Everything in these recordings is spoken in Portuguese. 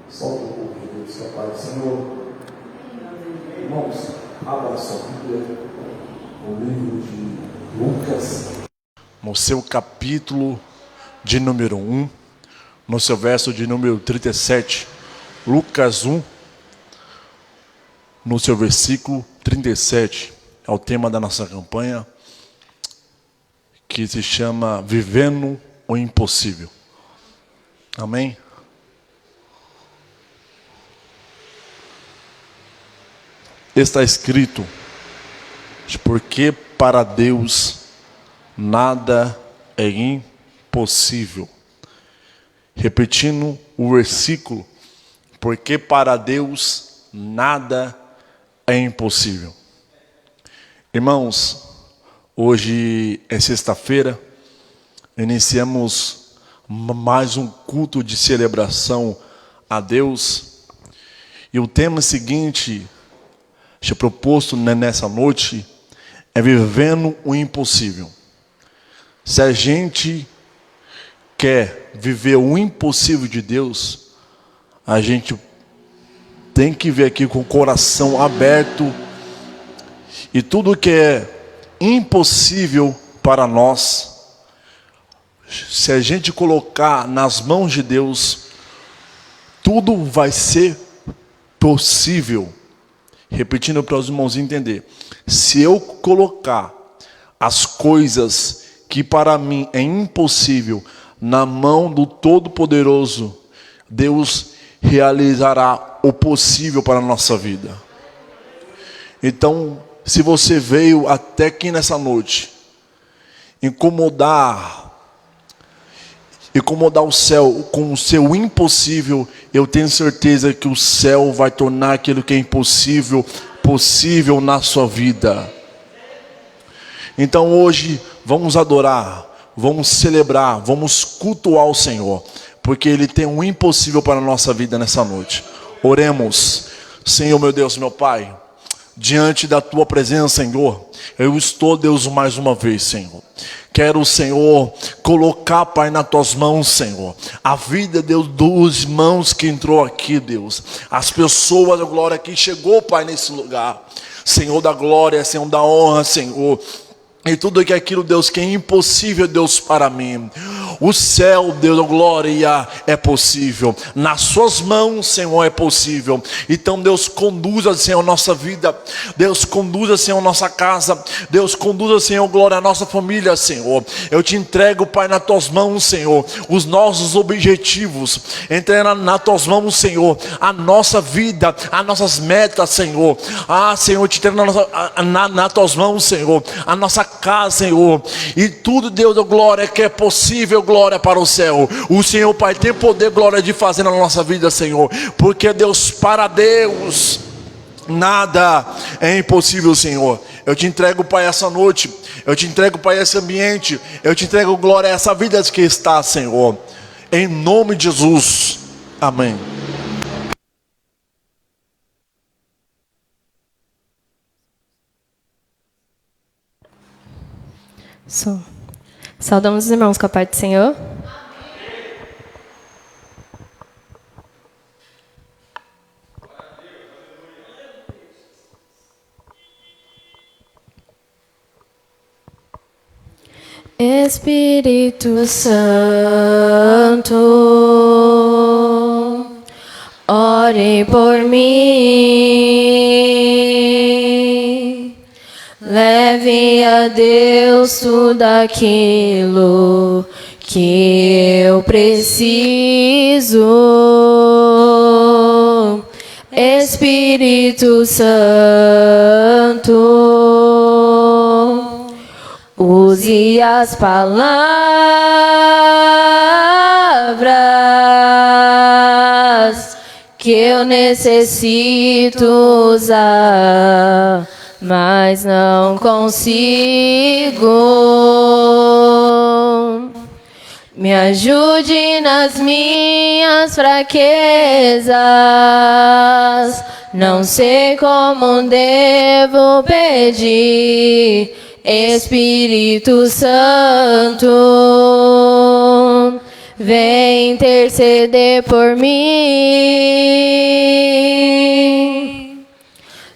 Solta um pouco de Deus, que é a paz do Senhor. Irmãos, abra a sua Bíblia, o livro de Lucas, no seu capítulo de número 1, no seu verso de número 37. Lucas 1, no seu versículo 37. É o tema da nossa campanha, que se chama Vivendo o Impossível. Amém? Está escrito: porque para Deus nada é impossível. Repetindo o versículo: porque para Deus nada é impossível. Irmãos, hoje é sexta-feira, iniciamos mais um culto de celebração a Deus, e o tema seguinte, proposto nessa noite, é vivendo o impossível. Se a gente quer viver o impossível de Deus, a gente tem que vir aqui com o coração aberto, e tudo que é impossível para nós, se a gente colocar nas mãos de Deus, tudo vai ser possível. Repetindo para os irmãos entender: se eu colocar as coisas que para mim é impossível na mão do Todo-Poderoso, Deus realizará o possível para a nossa vida. Então, se você veio até aqui nessa noite incomodar o céu com o seu impossível, eu tenho certeza que o céu vai tornar aquilo que é impossível possível na sua vida. Então hoje vamos adorar, vamos celebrar, vamos cultuar o Senhor, porque Ele tem um impossível para a nossa vida nessa noite. Oremos. Senhor, meu Deus, meu Pai, diante da Tua presença, Senhor, eu estou, Deus, mais uma vez, Senhor. Quero, Senhor, colocar, Pai, nas Tuas mãos, Senhor, a vida, Deus, dos irmãos que entrou aqui, Deus, as pessoas da glória que chegou, Pai, nesse lugar, Senhor da glória, Senhor da honra, Senhor, e tudo que é aquilo, Deus, que é impossível, Deus, para mim. O céu, Deus, a glória é possível. Nas suas mãos, Senhor, é possível. Então, Deus, conduza, Senhor, a nossa vida. Deus, conduza, Senhor, a nossa casa. Deus, conduza, Senhor, glória, a nossa família, Senhor. Eu te entrego, Pai, nas tuas mãos, Senhor, os nossos objetivos. Entrega nas tuas mãos, Senhor, a nossa vida, as nossas metas, Senhor. Senhor, eu te entrego nas tuas mãos, Senhor, a nossa casa, Senhor, e tudo, Deus, a glória que é possível, glória para o céu. O Senhor, Pai, tem poder, glória de fazer na nossa vida, Senhor, porque Deus, para Deus nada é impossível, Senhor. Eu te entrego, Pai, essa noite, eu te entrego, Pai, esse ambiente, eu te entrego, glória, essa vida que está, Senhor, em nome de Jesus, amém. Saudamos os irmãos com a paz do Senhor. Espírito Santo, ore por mim. Leve a Deus tudo aquilo que eu preciso. Espírito Santo, use as palavras que eu necessito usar, mas não consigo. Me ajude nas minhas fraquezas, não sei como devo pedir. Espírito Santo, vem interceder por mim.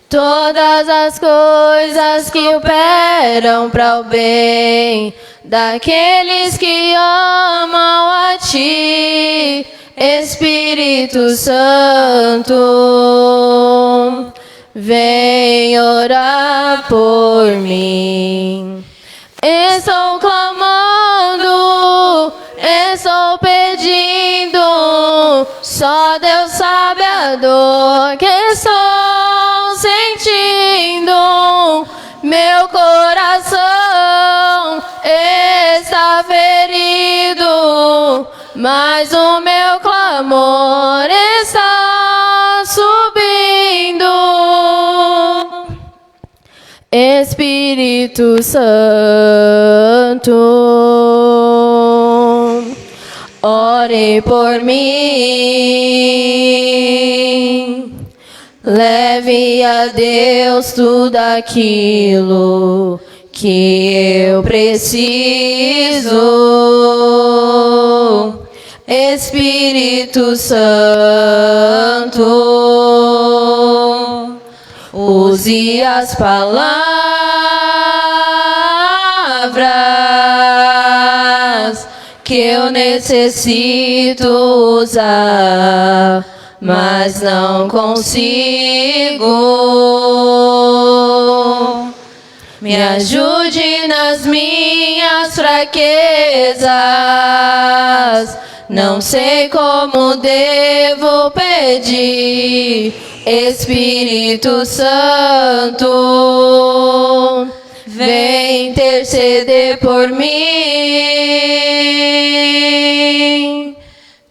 Todas as coisas que operam para o bem daqueles que amam a Ti, Espírito Santo, vem orar por mim. Estou clamando, estou pedindo, só Deus sabe a dor que estou sentindo. Meu coração está ferido, mas o meu clamor está subindo. Espírito Santo, ore por mim. Leve a Deus tudo aquilo que eu preciso. Espírito Santo, use as palavras que eu necessito usar, mas não consigo. Me ajude nas minhas fraquezas. Não sei como devo pedir. Espírito Santo, vem interceder por mim.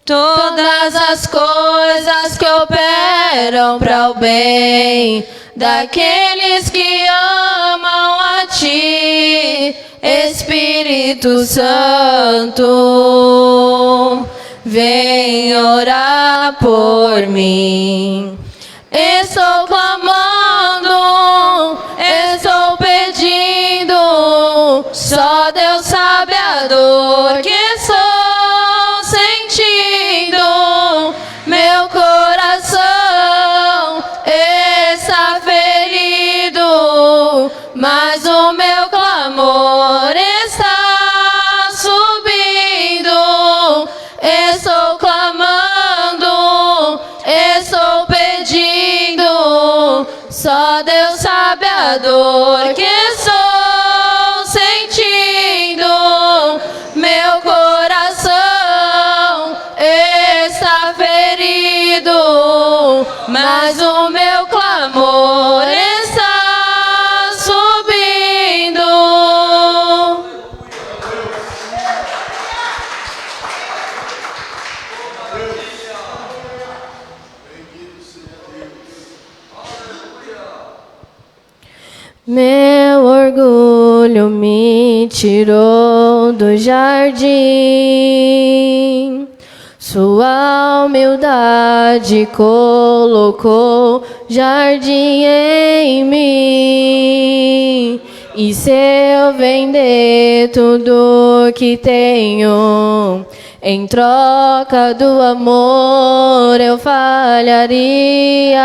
Todas as coisas que operam para o bem daqueles que amam a Ti, Espírito Santo, vem orar por mim. Estou clamando, estou pedindo, só Deus sabe a dor que estou sentindo. Meu coração está ferido, mas o meu clamor está subindo. Estou clamando, estou pedindo, só Deus sabe a dor que estou sentindo. Meu coração está ferido, mas o meu clamor está subindo. Meu orgulho me tirou do jardim, sua humildade colocou jardim em mim. E se eu vender tudo que tenho, em troca do amor eu falharia.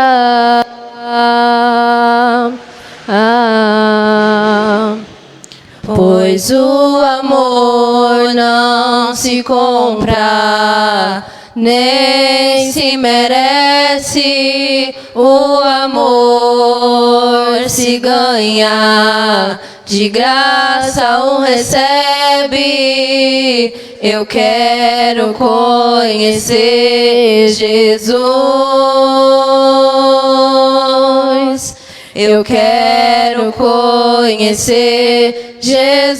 Pois o amor não se compra, nem se merece. O amor se ganha, de graça o recebe. Eu quero conhecer Jesus. Eu quero conhecer Jesus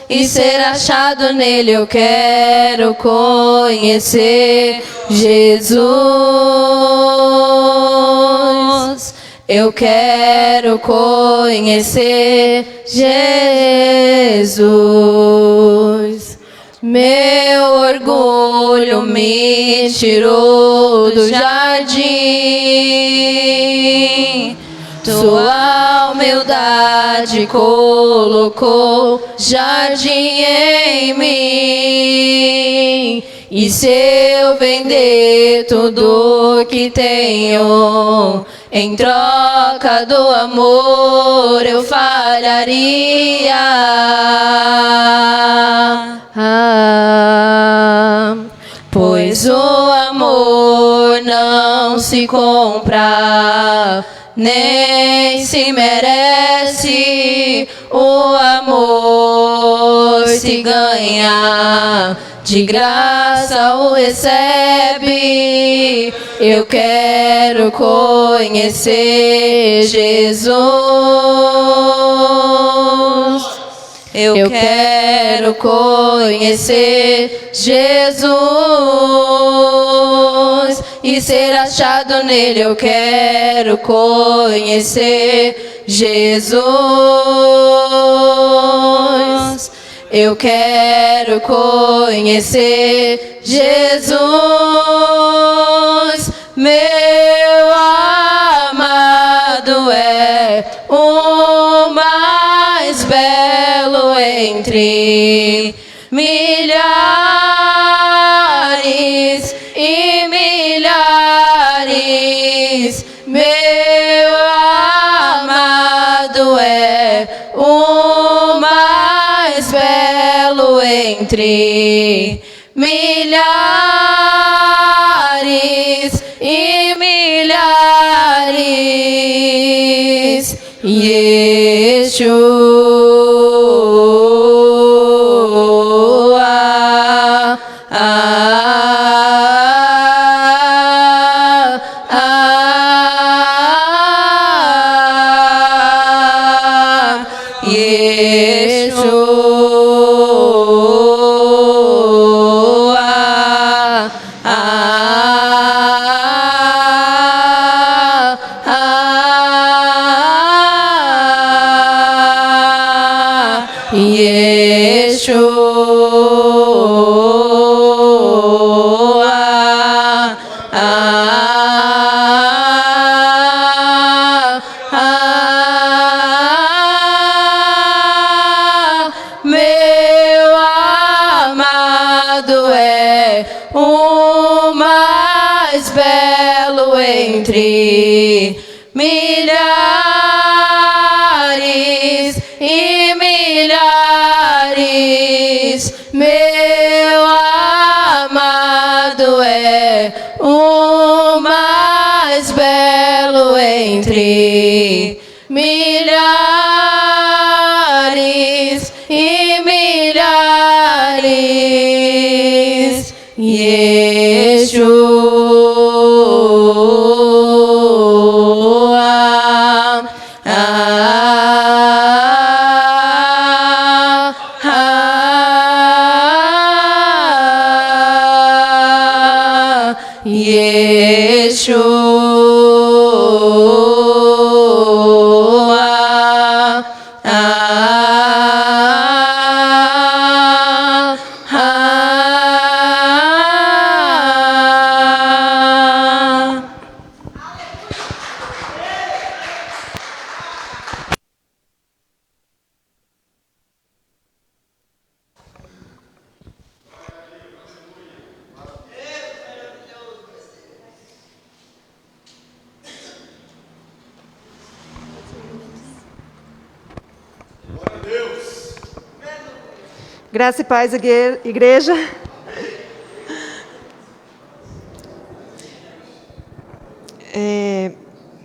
e ser achado nele. Eu quero conhecer Jesus. Eu quero conhecer Jesus. Meu orgulho me tirou do jardim, tua humildade bondade colocou jardim em mim. E se eu vender tudo que tenho, em troca do amor eu falharia. Pois o amor não se compra, nem se merece. O amor se ganha, de graça o recebe. Eu quero conhecer Jesus. Eu quero conhecer Jesus e ser achado nele. Eu quero conhecer Jesus. Eu quero conhecer Jesus, meu amado é o mais belo entre milhares e milhares. Meu amado é o mais belo entre milhares e milhares. Yeshua, meu amado é o mais belo entre milhares e milhares. Meu amado é o mais belo entre milhares e milhares. Yeshua, Graça e paz, igreja.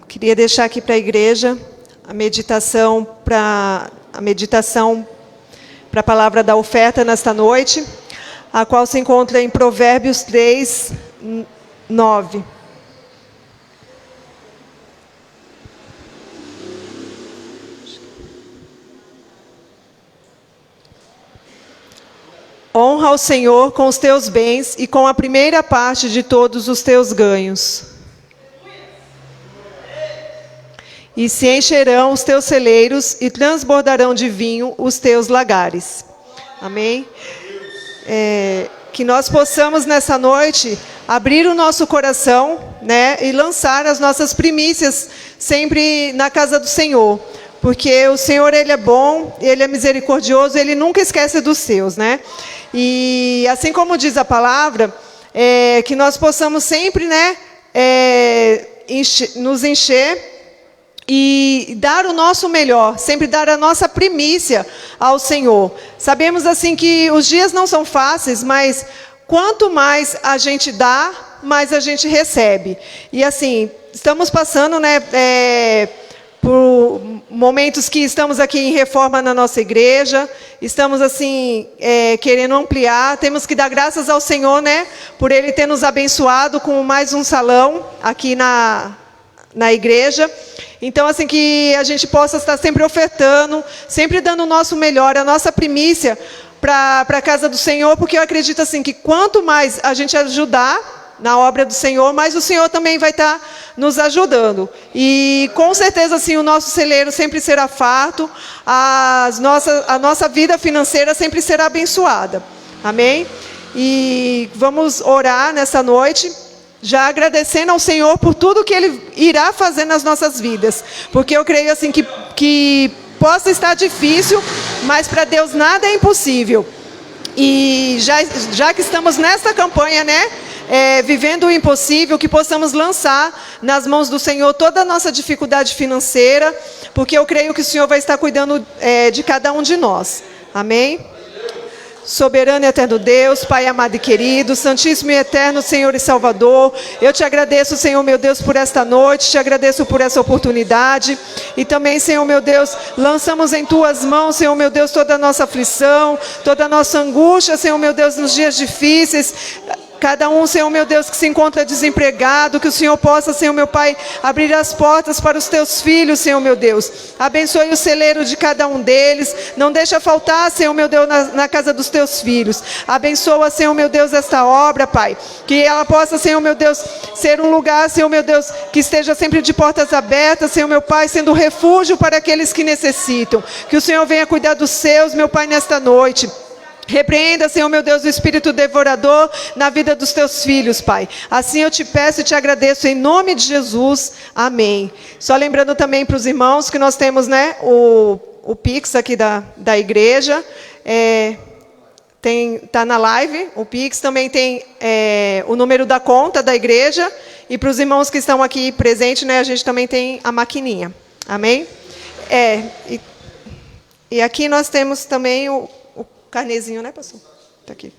Queria deixar aqui para a igreja a meditação para a palavra da oferta nesta noite, a qual se encontra em Provérbios 3, 9. Honra ao Senhor com os teus bens e com a primeira parte de todos os teus ganhos. E se encherão os teus celeiros e transbordarão de vinho os teus lagares. Amém? Que nós possamos nessa noite abrir o nosso coração, né, e lançar as nossas primícias sempre na casa do Senhor. porque o Senhor, Ele é bom, Ele é misericordioso, Ele nunca esquece dos seus, né? E assim como diz a palavra, que nós possamos sempre, né, nos encher e dar o nosso melhor, sempre dar a nossa primícia ao Senhor. Sabemos assim que os dias não são fáceis, mas quanto mais a gente dá, mais a gente recebe. E assim, estamos passando, né, por momentos que estamos aqui em reforma na nossa igreja, estamos assim querendo ampliar, temos que dar graças ao Senhor, né, por Ele ter nos abençoado com mais um salão aqui na igreja. Então, assim, que a gente possa estar sempre ofertando, sempre dando o nosso melhor, a nossa primícia para a casa do Senhor, porque eu acredito assim que quanto mais a gente ajudar na obra do Senhor, mais o Senhor também vai estar nos ajudando. E com certeza assim o nosso celeiro sempre será farto, a nossa vida financeira sempre será abençoada. Amém? E vamos orar nessa noite, já agradecendo ao Senhor por tudo que Ele irá fazer nas nossas vidas. Porque eu creio assim que possa estar difícil, mas para Deus nada é impossível. E já que estamos nessa campanha, né, vivendo o impossível, que possamos lançar nas mãos do Senhor toda a nossa dificuldade financeira, porque eu creio que o Senhor vai estar cuidando de cada um de nós. Amém? Soberano e eterno Deus, Pai amado e querido, Santíssimo e eterno Senhor e Salvador, eu te agradeço, Senhor meu Deus, por esta noite, te agradeço por essa oportunidade, e também, Senhor meu Deus, lançamos em Tuas mãos, Senhor meu Deus, toda a nossa aflição, toda a nossa angústia, Senhor meu Deus, nos dias difíceis. Cada um, Senhor meu Deus, que se encontra desempregado, que o Senhor possa, Senhor meu Pai, abrir as portas para os Teus filhos, Senhor meu Deus. Abençoe o celeiro de cada um deles. Não deixa faltar, Senhor meu Deus, na casa dos Teus filhos. Abençoa, Senhor meu Deus, esta obra, Pai. Que ela possa, Senhor meu Deus, ser um lugar, Senhor meu Deus, que esteja sempre de portas abertas, Senhor meu Pai, sendo refúgio para aqueles que necessitam. Que o Senhor venha cuidar dos seus, meu Pai, nesta noite. Repreenda, Senhor meu Deus, o espírito devorador na vida dos Teus filhos, Pai. Assim eu te peço e te agradeço em nome de Jesus. Amém. Só lembrando também para os irmãos que nós temos, né, o Pix aqui da igreja. Tá na live, o Pix também tem o número da conta da igreja. E para os irmãos que estão aqui presentes, né, a gente também tem a maquininha. Amém? E aqui nós temos também o carnezinho, né, pastor? Está aqui.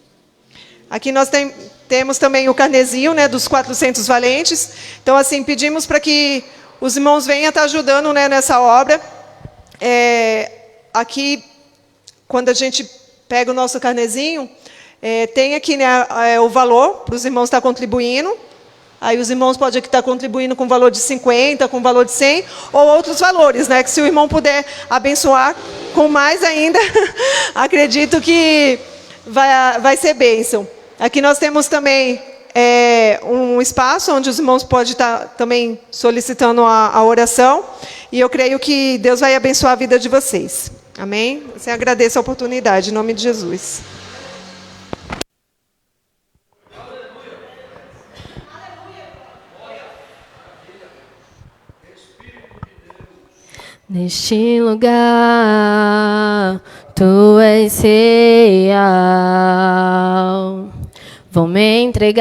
Aqui nós temos também o carnezinho, né, dos 400 valentes. Então, assim, pedimos para que os irmãos venham estar ajudando, né, nessa obra. Aqui, quando a gente pega o nosso carnezinho, tem aqui, né, o valor para os irmãos estar contribuindo. Aí os irmãos podem estar contribuindo com valor de 50, com valor de 100, ou outros valores, né? Que se o irmão puder abençoar com mais ainda, acredito que vai ser bênção. Aqui nós temos também um espaço onde os irmãos podem estar também solicitando a oração. E eu creio que Deus vai abençoar a vida de vocês. Amém? Eu agradeço a oportunidade, em nome de Jesus. Neste lugar, Tu és real. Vou me entregar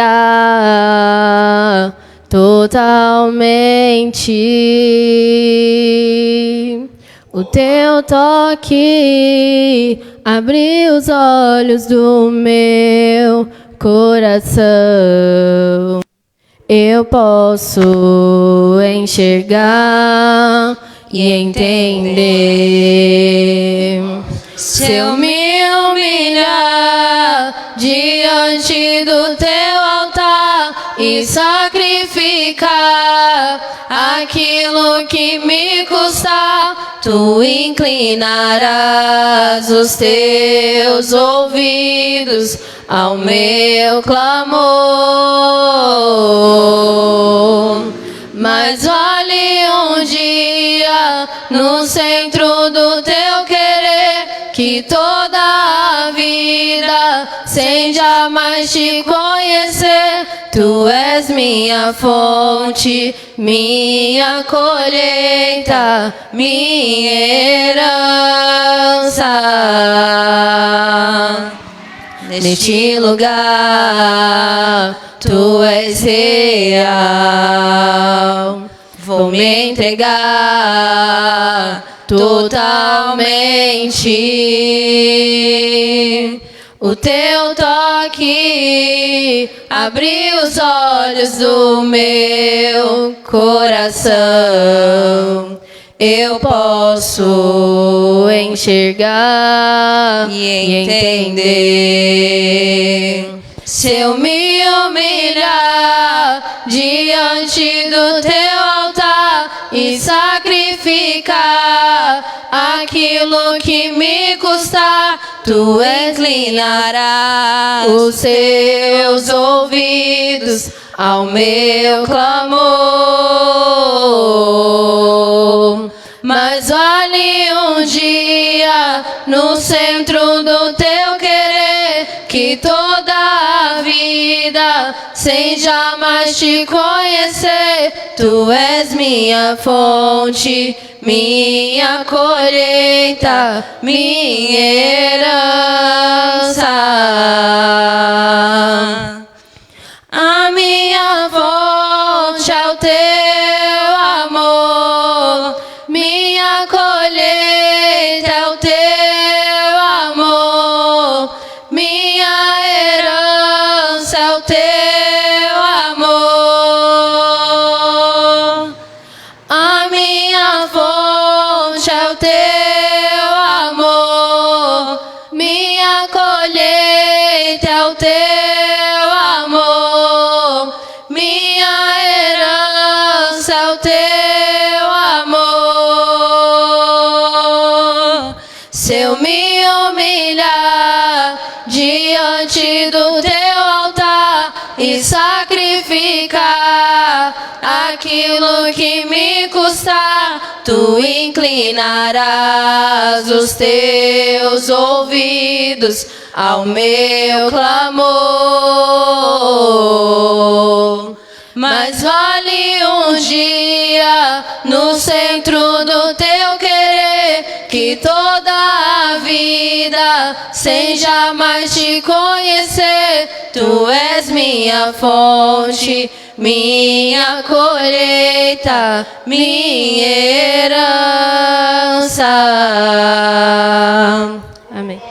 totalmente. O Teu toque abriu os olhos do meu coração. Eu posso enxergar e entender. Se eu me humilhar diante do Teu altar e sacrificar aquilo que me custar, Tu inclinarás os Teus ouvidos ao meu clamor. Mas olhe um dia no centro do Teu querer, que toda a vida sem jamais te conhecer. Tu és minha fonte, minha colheita, minha herança. Neste lugar, tu és real. Vou me entregar totalmente. O teu toque abriu os olhos do meu coração. Eu posso enxergar e entender. Se eu me humilhar diante do teu altar e sacrificar aquilo que me custar, tu inclinarás os teus ouvidos ao meu clamor. Mas olhe um dia no centro do teu querer, que toda a vida, sem jamais te conhecer, tu és minha fonte, minha colheita, minha herança. A minha fonte é o teu amor, minha colheita é o teu amor, minha herança é o teu amor. A minha fonte é o teu amor, minha colheita é o teu amor, minha herança é o teu amor. Se eu me humilhar diante do teu altar e sacrificar aquilo que me custar, tu inclinarás os teus ouvidos ao meu clamor. Mas vale um dia no centro do teu querer, que toda a vida, sem jamais te conhecer, tu és minha fonte, minha colheita, minha herança. Amém.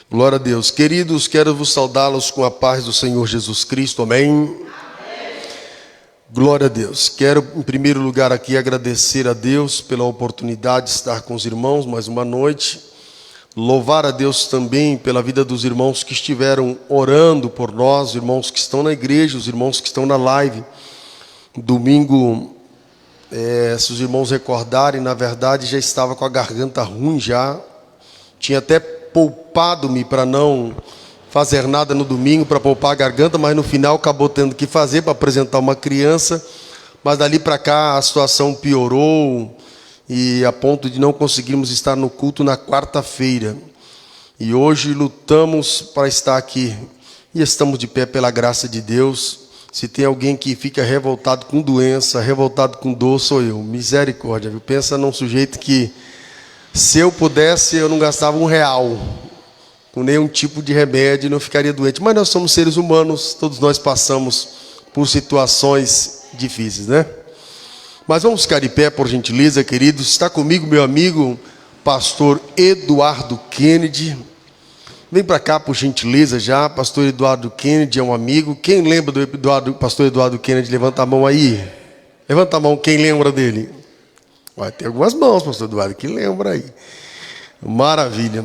Glória a Deus. Queridos, quero vos saudá-los com a paz do Senhor Jesus Cristo. Amém? Amém. Glória a Deus. Quero, em primeiro lugar, aqui agradecer a Deus pela oportunidade de estar com os irmãos mais uma noite. Louvar a Deus também pela vida dos irmãos que estiveram orando por nós, os irmãos que estão na igreja, os irmãos que estão na live. Domingo, se os irmãos recordarem, na verdade já estava com a garganta ruim já. Tinha até poupado-me para não fazer nada no domingo, para poupar a garganta, mas no final acabou tendo que fazer para apresentar uma criança. Mas dali para cá a situação piorou, e a ponto de não conseguirmos estar no culto na quarta-feira. E hoje lutamos para estar aqui, e estamos de pé pela graça de Deus. Se tem alguém que fica revoltado com doença, revoltado com dor, sou eu. Misericórdia, viu? Pensa num sujeito que, se eu pudesse, eu não gastava R$1 com nenhum tipo de remédio e não ficaria doente. Mas nós somos seres humanos, todos nós passamos por situações difíceis, né? Mas vamos ficar de pé, por gentileza, queridos. Está comigo meu amigo, pastor Eduardo Kennedy. Vem para cá, por gentileza, já. Pastor Eduardo Kennedy é um amigo. Quem lembra do pastor Eduardo Kennedy? Levanta a mão aí. Levanta a mão, quem lembra dele? Vai ter algumas mãos, pastor Eduardo, que lembra aí. Maravilha.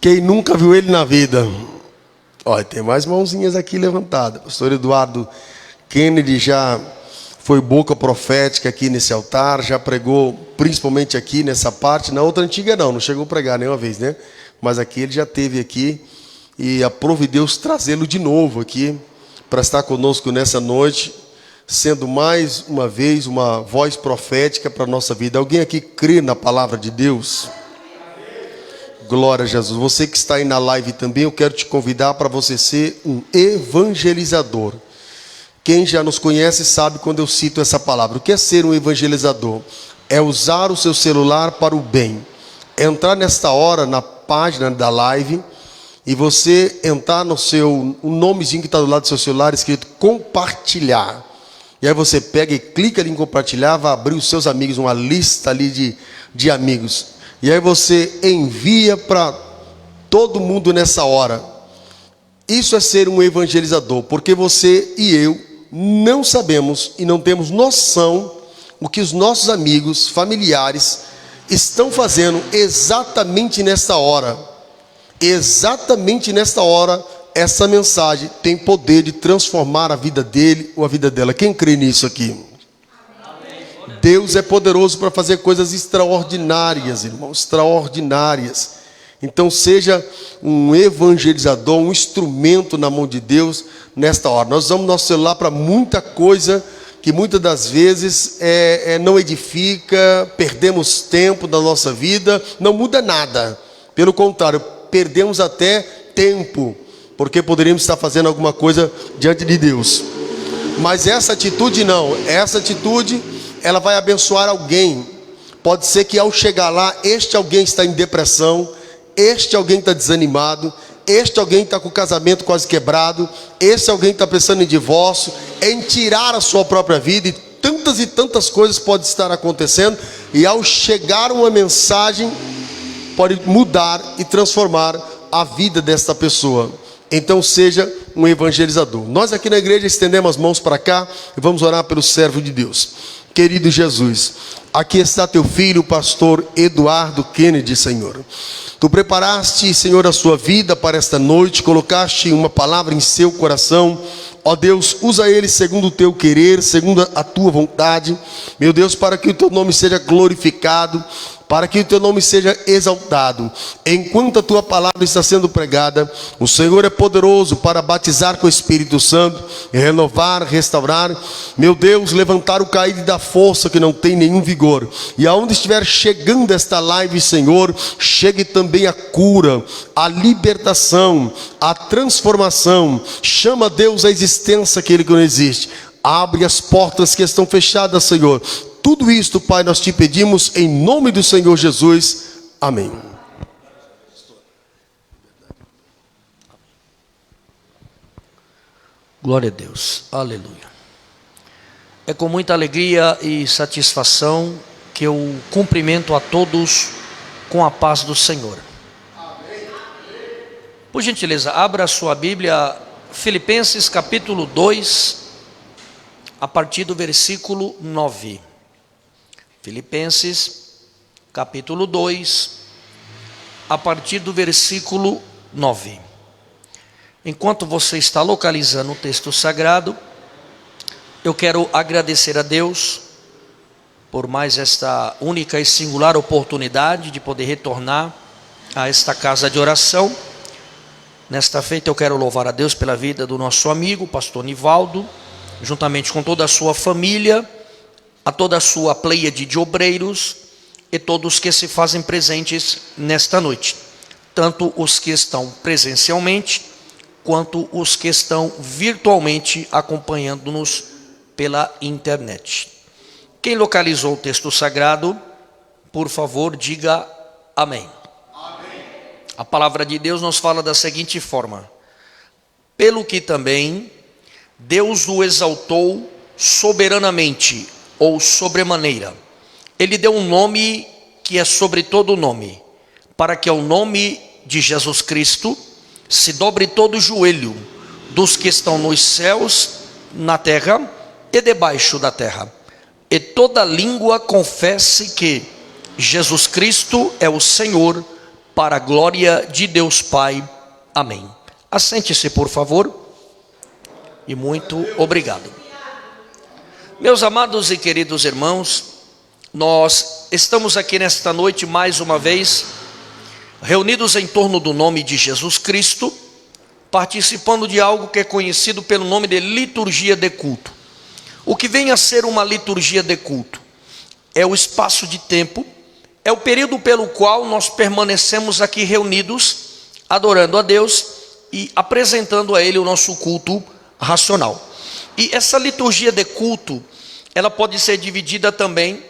Quem nunca viu ele na vida? Olha, tem mais mãozinhas aqui levantadas. Pastor Eduardo Kennedy já foi boca profética aqui nesse altar, já pregou principalmente aqui nessa parte. Na outra antiga não chegou a pregar nenhuma vez, né? Mas aqui ele já teve aqui, e aprove Deus trazê-lo de novo aqui para estar conosco nessa noite, sendo mais uma vez uma voz profética para a nossa vida. Alguém aqui crê na palavra de Deus? Glória a Jesus. Você que está aí na live também, eu quero te convidar para você ser um evangelizador. Quem já nos conhece sabe quando eu cito essa palavra. O que é ser um evangelizador? É usar o seu celular para o bem. É entrar nesta hora na página da live e você entrar no seu, um nomezinho que está do lado do seu celular escrito compartilhar. E aí você pega e clica ali em compartilhar, vai abrir os seus amigos, uma lista ali de amigos. E aí você envia para todo mundo nessa hora. Isso é ser um evangelizador, porque você e eu não sabemos e não temos noção o que os nossos amigos, familiares estão fazendo exatamente nesta hora. Exatamente nesta hora, essa mensagem tem poder de transformar a vida dele ou a vida dela. Quem crê nisso aqui? Deus é poderoso para fazer coisas extraordinárias, irmão, extraordinárias. Então seja um evangelizador, um instrumento na mão de Deus nesta hora. Nós usamos nosso celular para muita coisa que muitas das vezes não edifica, perdemos tempo da nossa vida, não muda nada. Pelo contrário, perdemos até tempo, porque poderíamos estar fazendo alguma coisa diante de Deus. Mas essa atitude não, essa atitude ela vai abençoar alguém. Pode ser que ao chegar lá, este alguém está em depressão, este alguém está desanimado, este alguém está com o casamento quase quebrado, este alguém está pensando em divórcio, em tirar a sua própria vida, e tantas coisas podem estar acontecendo, e ao chegar uma mensagem, pode mudar e transformar a vida desta pessoa. Então seja um evangelizador. Nós aqui na igreja estendemos as mãos para cá e vamos orar pelo servo de Deus. Querido Jesus, aqui está teu filho, o pastor Eduardo Kennedy, Senhor. Tu preparaste, Senhor, a sua vida para esta noite, colocaste uma palavra em seu coração. Ó Deus, usa ele segundo o teu querer, segundo a tua vontade. Meu Deus, para que o teu nome seja glorificado, para que o teu nome seja exaltado. Enquanto a tua palavra está sendo pregada, o Senhor é poderoso para batizar com o Espírito Santo, renovar, restaurar. Meu Deus, levantar o caído da força que não tem nenhum vigor. E aonde estiver chegando esta live, Senhor, chegue também a cura, a libertação, a transformação. Chama Deus a existência aquele que não existe. Abre as portas que estão fechadas, Senhor. Tudo isto, Pai, nós te pedimos em nome do Senhor Jesus. Amém. Glória a Deus. Aleluia. É com muita alegria e satisfação que eu cumprimento a todos com a paz do Senhor. Por gentileza, abra a sua Bíblia, Filipenses capítulo 2, a partir do versículo 9. Filipenses, capítulo 2, a partir do versículo 9. Enquanto você está localizando o texto sagrado, eu quero agradecer a Deus por mais esta única e singular oportunidade de poder retornar a esta casa de oração. Nesta feita eu quero louvar a Deus pela vida do nosso amigo, pastor Nivaldo, juntamente com toda a sua família, a toda a sua pleiade de obreiros e todos que se fazem presentes nesta noite, tanto os que estão presencialmente, quanto os que estão virtualmente acompanhando-nos pela internet. Quem localizou o texto sagrado, por favor, diga amém. Amém. A palavra de Deus nos fala da seguinte forma: pelo que também Deus o exaltou soberanamente, ou sobremaneira. Ele deu um nome que é sobre todo nome, para que ao nome de Jesus Cristo se dobre todo o joelho dos que estão nos céus, na terra e debaixo da terra, e toda língua confesse que Jesus Cristo é o Senhor, para a glória de Deus Pai. Amém. Assente-se, por favor, e muito obrigado. Meus amados e queridos irmãos, nós estamos aqui nesta noite mais uma vez, reunidos em torno do nome de Jesus Cristo, participando de algo que é conhecido pelo nome de liturgia de culto. O que vem a ser uma liturgia de culto? É o espaço de tempo, é o período pelo qual nós permanecemos aqui reunidos, adorando a Deus e apresentando a Ele o nosso culto racional. E essa liturgia de culto, ela pode ser dividida também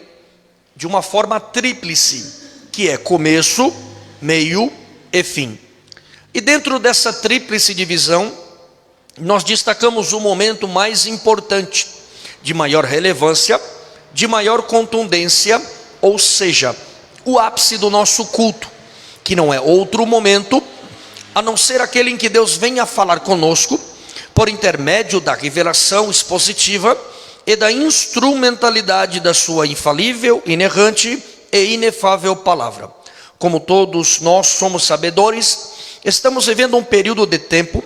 de uma forma tríplice, que é começo, meio e fim. E dentro dessa tríplice divisão, nós destacamos o momento mais importante, de maior relevância, de maior contundência, ou seja, o ápice do nosso culto, que não é outro momento, a não ser aquele em que Deus venha falar conosco, por intermédio da revelação expositiva e da instrumentalidade da sua infalível, inerrante e inefável palavra. Como todos nós somos sabedores, estamos vivendo um período de tempo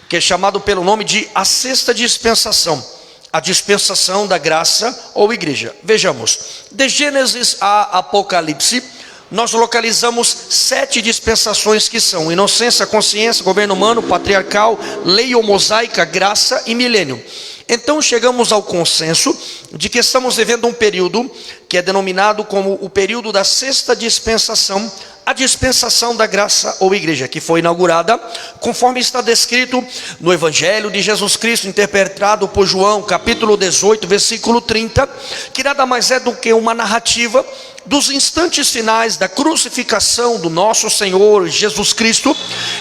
que é chamado pelo nome de a sexta dispensação, a dispensação da graça ou igreja. Vejamos, de Gênesis a Apocalipse, nós localizamos 7 dispensações que são inocência, consciência, governo humano, patriarcal, lei ou mosaica, graça e milênio. Então chegamos ao consenso de que estamos vivendo um período que é denominado como o período da sexta dispensação, a dispensação da graça ou igreja, que foi inaugurada conforme está descrito no Evangelho de Jesus Cristo, interpretado por João, capítulo 18, versículo 30, que nada mais é do que uma narrativa dos instantes finais da crucificação do nosso Senhor Jesus Cristo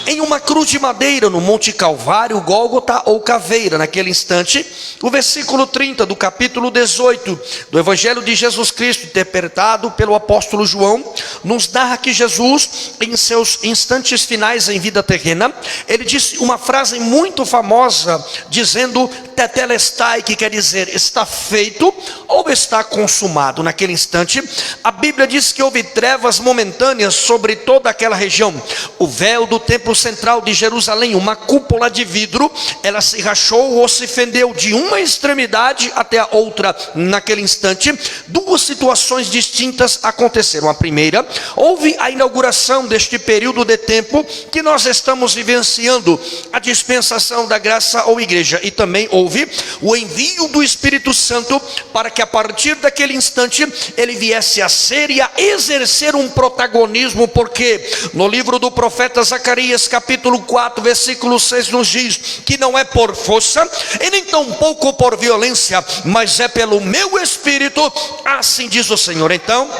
em uma cruz de madeira no Monte Calvário, Gólgota ou Caveira. Naquele instante, o versículo 30 do capítulo 18 do Evangelho de Jesus Cristo, interpretado pelo apóstolo João, nos narra que Jesus, em seus instantes finais em vida terrena, ele disse uma frase muito famosa, dizendo tetelestai, que quer dizer está feito ou está consumado. Naquele instante, a Bíblia diz que houve trevas momentâneas sobre toda aquela região. O véu do templo central de Jerusalém, uma cúpula de vidro, ela se rachou ou se fendeu de uma extremidade até a outra. Naquele instante, duas situações distintas aconteceram. A primeira, houve a inauguração deste período de tempo que nós estamos vivenciando, a dispensação da graça ou igreja, e também houve o envio do Espírito Santo para que a partir daquele instante ele viesse a ser e a exercer um protagonismo, porque no livro do profeta Zacarias, capítulo 4, versículo 6, nos diz que não é por força e nem tampouco por violência, mas é pelo meu Espírito, assim diz o Senhor. Então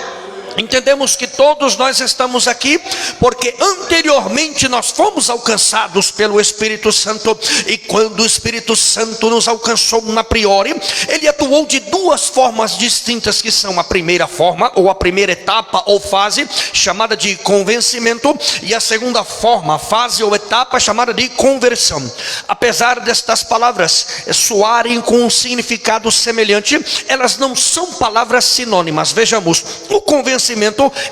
entendemos que todos nós estamos aqui porque anteriormente nós fomos alcançados pelo Espírito Santo, e quando o Espírito Santo nos alcançou na priori, ele atuou de duas formas distintas, que são a primeira forma ou a primeira etapa ou fase chamada de convencimento, e a segunda forma, fase ou etapa chamada de conversão. Apesar destas palavras soarem com um significado semelhante, elas não são palavras sinônimas. Vejamos, o convencimento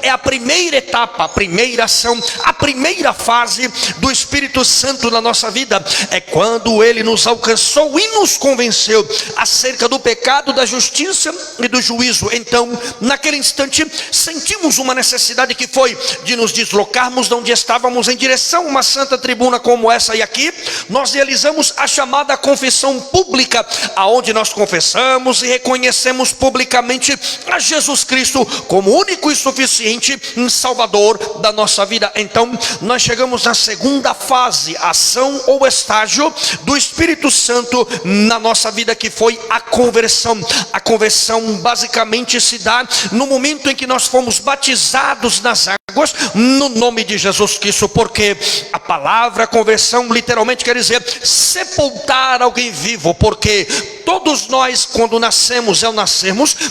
é a primeira etapa, a primeira ação, a primeira fase do Espírito Santo na nossa vida. É quando ele nos alcançou e nos convenceu acerca do pecado, da justiça e do juízo. Então, naquele instante, sentimos uma necessidade que foi de nos deslocarmos de onde estávamos em direção a uma santa tribuna como essa, e aqui nós realizamos a chamada confissão pública, aonde nós confessamos e reconhecemos publicamente a Jesus Cristo como único e suficiente Salvador da nossa vida. Então nós chegamos na segunda fase, ação ou estágio do Espírito Santo na nossa vida, que foi a conversão. A conversão basicamente se dá no momento em que nós fomos batizados nas águas no nome de Jesus Cristo, porque a palavra conversão literalmente quer dizer sepultar alguém vivo, porque todos nós, quando nascemos,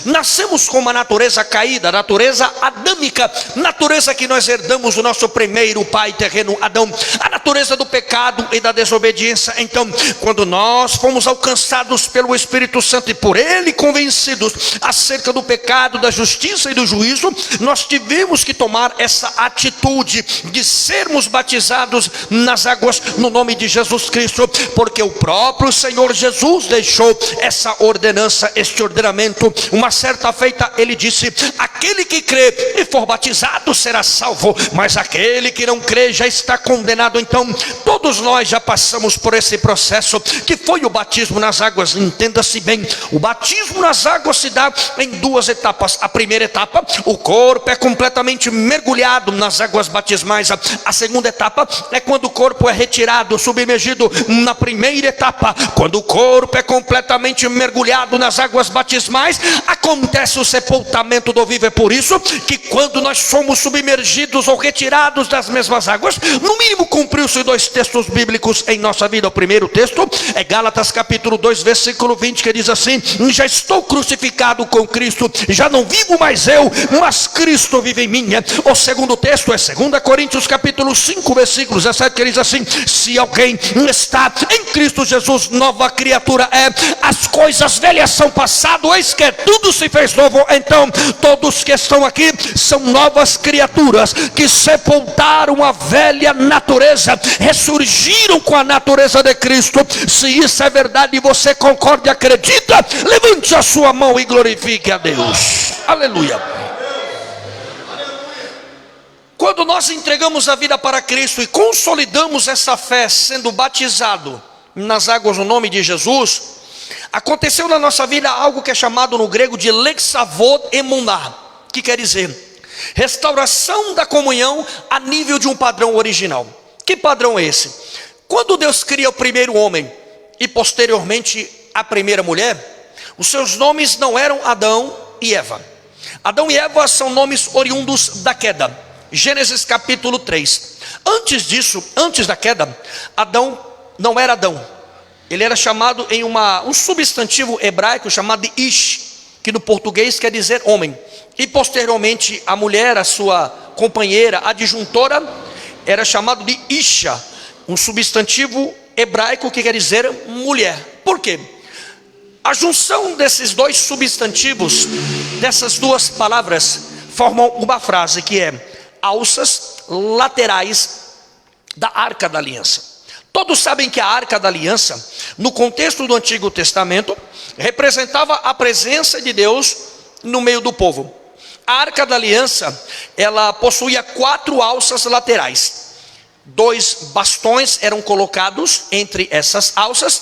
nascemos com uma natureza caída, natureza adâmica, natureza que nós herdamos do nosso primeiro pai terreno, Adão, a natureza do pecado e da desobediência. Então, quando nós fomos alcançados pelo Espírito Santo e por ele convencidos acerca do pecado, da justiça e do juízo, nós tivemos que tomar essa essa atitude de sermos batizados nas águas no nome de Jesus Cristo, porque o próprio Senhor Jesus deixou essa ordenança, este ordenamento. Uma certa feita ele disse: aquele que crê e for batizado será salvo, mas aquele que não crê já está condenado. Então todos nós já passamos por esse processo que foi o batismo nas águas. Entenda-se bem, o batismo nas águas se dá em duas etapas. A primeira etapa, o corpo é completamente mergulhado nas águas batismais. A segunda etapa é quando o corpo é retirado, submergido. Na primeira etapa, quando o corpo é completamente mergulhado nas águas batismais, acontece o sepultamento do vivo. É por isso que quando nós somos submergidos ou retirados das mesmas águas, no mínimo cumpriu-se 2 textos bíblicos em nossa vida. O primeiro texto é Gálatas capítulo 2, versículo 20, que diz assim: já estou crucificado com Cristo, já não vivo mais eu, mas Cristo vive em mim. O segundo texto é 2 Coríntios capítulo 5, versículo 17, que diz assim: se alguém está em Cristo Jesus, nova criatura é, as coisas velhas são passado, eis que tudo se fez novo. Então todos que estão aqui são novas criaturas, que sepultaram a velha natureza, ressurgiram com a natureza de Cristo. Se isso é verdade e você concorda e acredita, levante a sua mão e glorifique a Deus. Aleluia. Quando nós entregamos a vida para Cristo e consolidamos essa fé sendo batizado nas águas no nome de Jesus, aconteceu na nossa vida algo que é chamado no grego de lexavod emuná, que quer dizer restauração da comunhão a nível de um padrão original. Que padrão é esse? Quando Deus cria o primeiro homem e posteriormente a primeira mulher, os seus nomes não eram Adão e Eva. Adão e Eva são nomes oriundos da queda. Gênesis capítulo 3. Antes disso, antes da queda, Adão não era Adão. Ele era chamado em um substantivo hebraico chamado de Ish, que no português quer dizer homem. E posteriormente a mulher, a sua companheira, adjuntora, era chamado de Isha, um substantivo hebraico que quer dizer mulher. Por quê? A junção desses dois substantivos, dessas duas palavras, formam uma frase que é alças laterais da Arca da Aliança. Todos sabem que a Arca da Aliança, no contexto do Antigo Testamento, representava a presença de Deus no meio do povo. A Arca da Aliança, ela possuía 4 alças laterais. 2 bastões eram colocados entre essas alças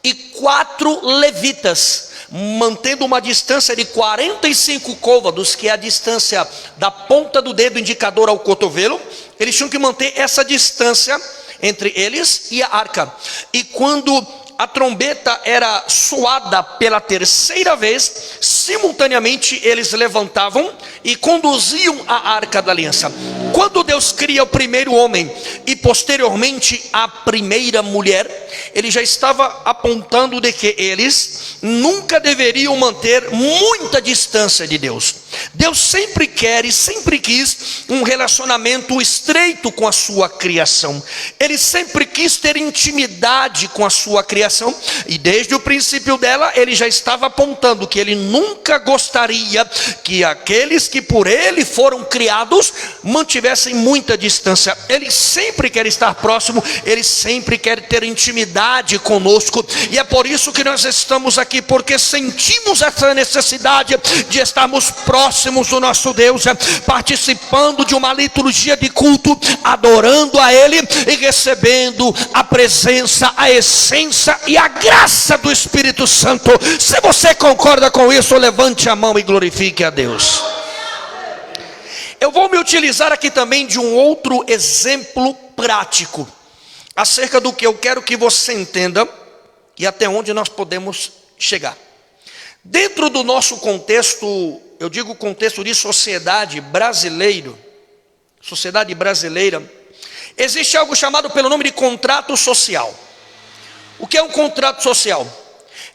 e 4 levitas, mantendo uma distância de 45 côvados, que é a distância da ponta do dedo indicador ao cotovelo. Eles tinham que manter essa distância entre eles e a arca. E quando a trombeta era soada pela terceira vez, simultaneamente eles levantavam e conduziam a Arca da Aliança. Quando Deus cria o primeiro homem e posteriormente a primeira mulher, ele já estava apontando de que eles nunca deveriam manter muita distância de Deus. Deus sempre quer e sempre quis um relacionamento estreito com a sua criação. Ele sempre quis ter intimidade com a sua criação. E desde o princípio dela, ele já estava apontando que ele nunca gostaria que aqueles que por ele foram criados mantivessem muita distância. Ele sempre quer estar próximo, ele sempre quer ter intimidade conosco. E é por isso que nós estamos aqui, porque sentimos essa necessidade de estarmos próximos do nosso Deus, participando de uma liturgia de culto, adorando a Ele e recebendo a presença, a essência e a graça do Espírito Santo. Se você concorda com isso, levante a mão e glorifique a Deus. Eu vou me utilizar aqui também de um outro exemplo prático acerca do que eu quero que você entenda e até onde nós podemos chegar. Dentro do nosso contexto, eu digo contexto de sociedade brasileira, existe algo chamado pelo nome de contrato social. O que é um contrato social?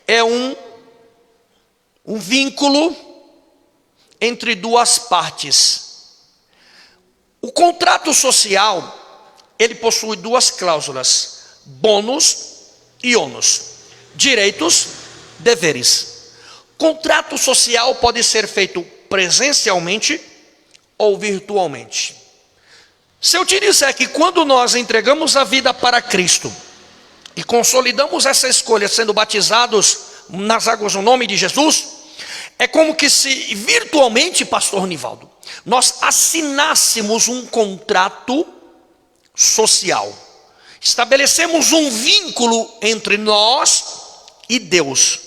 É um vínculo entre duas partes. O contrato social, ele possui 2 cláusulas: bônus e ônus, direitos, deveres. Contrato social pode ser feito presencialmente ou virtualmente. Se eu te disser que quando nós entregamos a vida para Cristo e consolidamos essa escolha sendo batizados nas águas no nome de Jesus, é como que se virtualmente, pastor Nivaldo, nós assinássemos um contrato social. Estabelecemos um vínculo entre nós e Deus.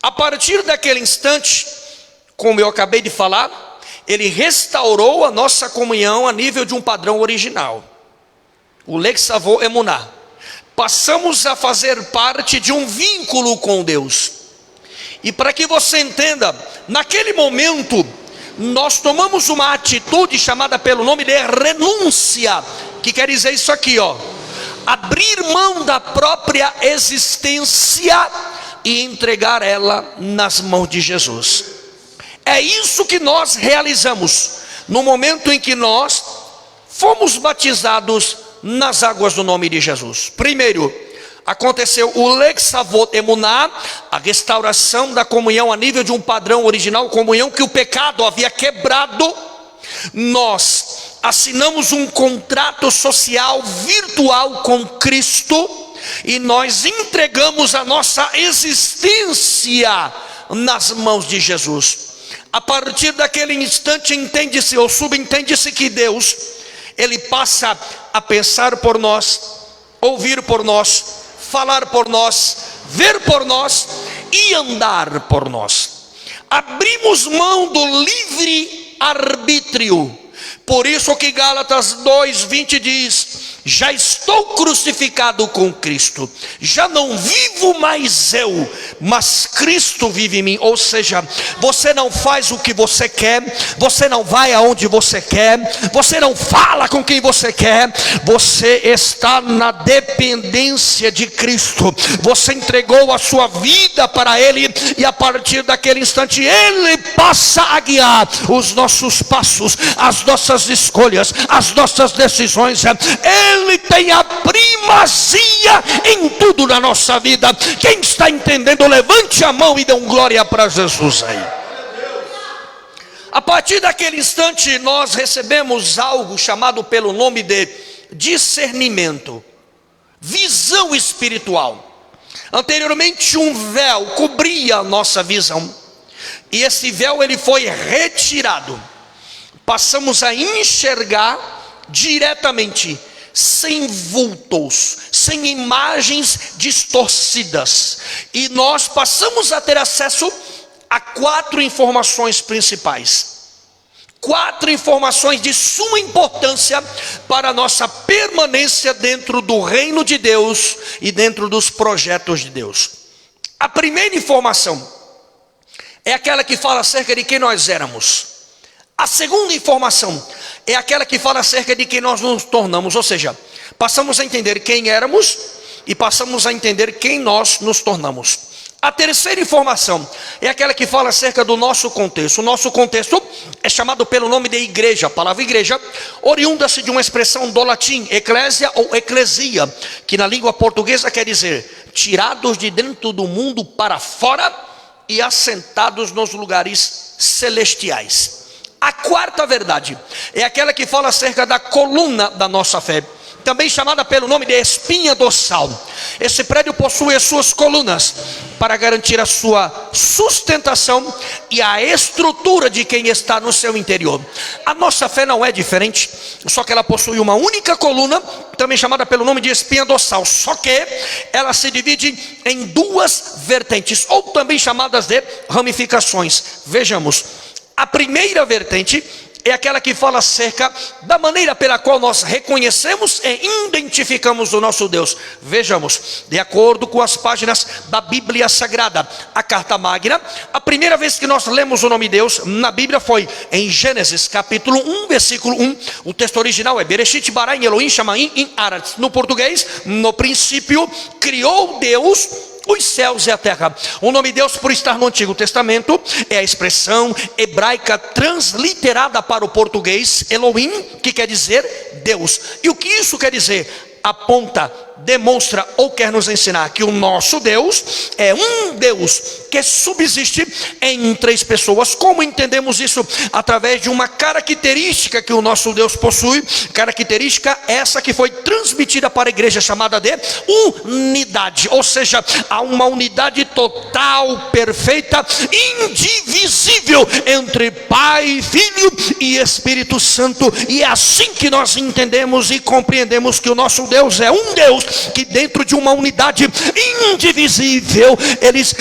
A partir daquele instante, como eu acabei de falar, Ele restaurou a nossa comunhão a nível de um padrão original, o Lex Avô Emuná. Passamos a fazer parte de um vínculo com Deus. E para que você entenda, naquele momento, nós tomamos uma atitude chamada pelo nome de renúncia, que quer dizer isso aqui, ó: abrir mão da própria existência e entregar ela nas mãos de Jesus. É isso que nós realizamos no momento em que nós fomos batizados nas águas do nome de Jesus. Primeiro, aconteceu o Lex Avô Emuná, a restauração da comunhão a nível de um padrão original, comunhão que o pecado havia quebrado. Nós assinamos um contrato social virtual com Cristo e nós entregamos a nossa existência nas mãos de Jesus. A partir daquele instante, entende-se ou subentende-se que Deus, Ele passa a pensar por nós, ouvir por nós, falar por nós, ver por nós e andar por nós. Abrimos mão do livre arbítrio. Por isso que Gálatas 2:20 diz: já estou crucificado com Cristo, já não vivo mais eu, mas Cristo vive em mim. Ou seja, você não faz o que você quer, você não vai aonde você quer, você não fala com quem você quer, você está na dependência de Cristo. Você entregou a sua vida para Ele e a partir daquele instante Ele passa a guiar os nossos passos, as nossas escolhas, as nossas decisões. Ele tem a primazia em tudo na nossa vida. Quem está entendendo, levante a mão e dê um glória para Jesus aí. A partir daquele instante nós recebemos algo chamado pelo nome de discernimento, visão espiritual. Anteriormente um véu cobria a nossa visão e esse véu ele foi retirado. Passamos a enxergar diretamente, sem vultos, sem imagens distorcidas. E nós passamos a ter acesso a 4 informações principais. 4 informações de suma importância para a nossa permanência dentro do reino de Deus e dentro dos projetos de Deus. A primeira informação é aquela que fala acerca de quem nós éramos. A segunda informação é aquela que fala acerca de quem nós nos tornamos, ou seja, passamos a entender quem éramos e passamos a entender quem nós nos tornamos. A terceira informação é aquela que fala acerca do nosso contexto. O nosso contexto é chamado pelo nome de igreja. A palavra igreja oriunda-se de uma expressão do latim, eclésia ou eclesia, que na língua portuguesa quer dizer tirados de dentro do mundo para fora e assentados nos lugares celestiais. A quarta verdade é aquela que fala acerca da coluna da nossa fé, também chamada pelo nome de espinha dorsal. Esse prédio possui as suas colunas para garantir a sua sustentação e a estrutura de quem está no seu interior. A nossa fé não é diferente, só que ela possui uma única coluna, também chamada pelo nome de espinha dorsal, só que ela se divide em 2 vertentes, ou também chamadas de ramificações. Vejamos. A primeira vertente é aquela que fala acerca da maneira pela qual nós reconhecemos e identificamos o nosso Deus. Vejamos, de acordo com as páginas da Bíblia Sagrada, a Carta Magna, a primeira vez que nós lemos o nome Deus na Bíblia foi em Gênesis capítulo 1, versículo 1. O texto original é Bereshit bara Elohim shamaim in aretz. No português, no princípio criou Deus os céus e a terra. O nome Deus, por estar no Antigo Testamento, é a expressão hebraica transliterada para o português Elohim, que quer dizer Deus. E o que isso quer dizer? Aponta demonstra ou quer nos ensinar que o nosso Deus é um Deus que subsiste em três pessoas. Como entendemos isso? Através de uma característica que o nosso Deus possui, característica essa que foi transmitida para a igreja, chamada de unidade. Ou seja, há uma unidade total, perfeita, indivisível entre Pai, Filho e Espírito Santo. E é assim que nós entendemos e compreendemos que o nosso Deus é um Deus que dentro de uma unidade indivisível,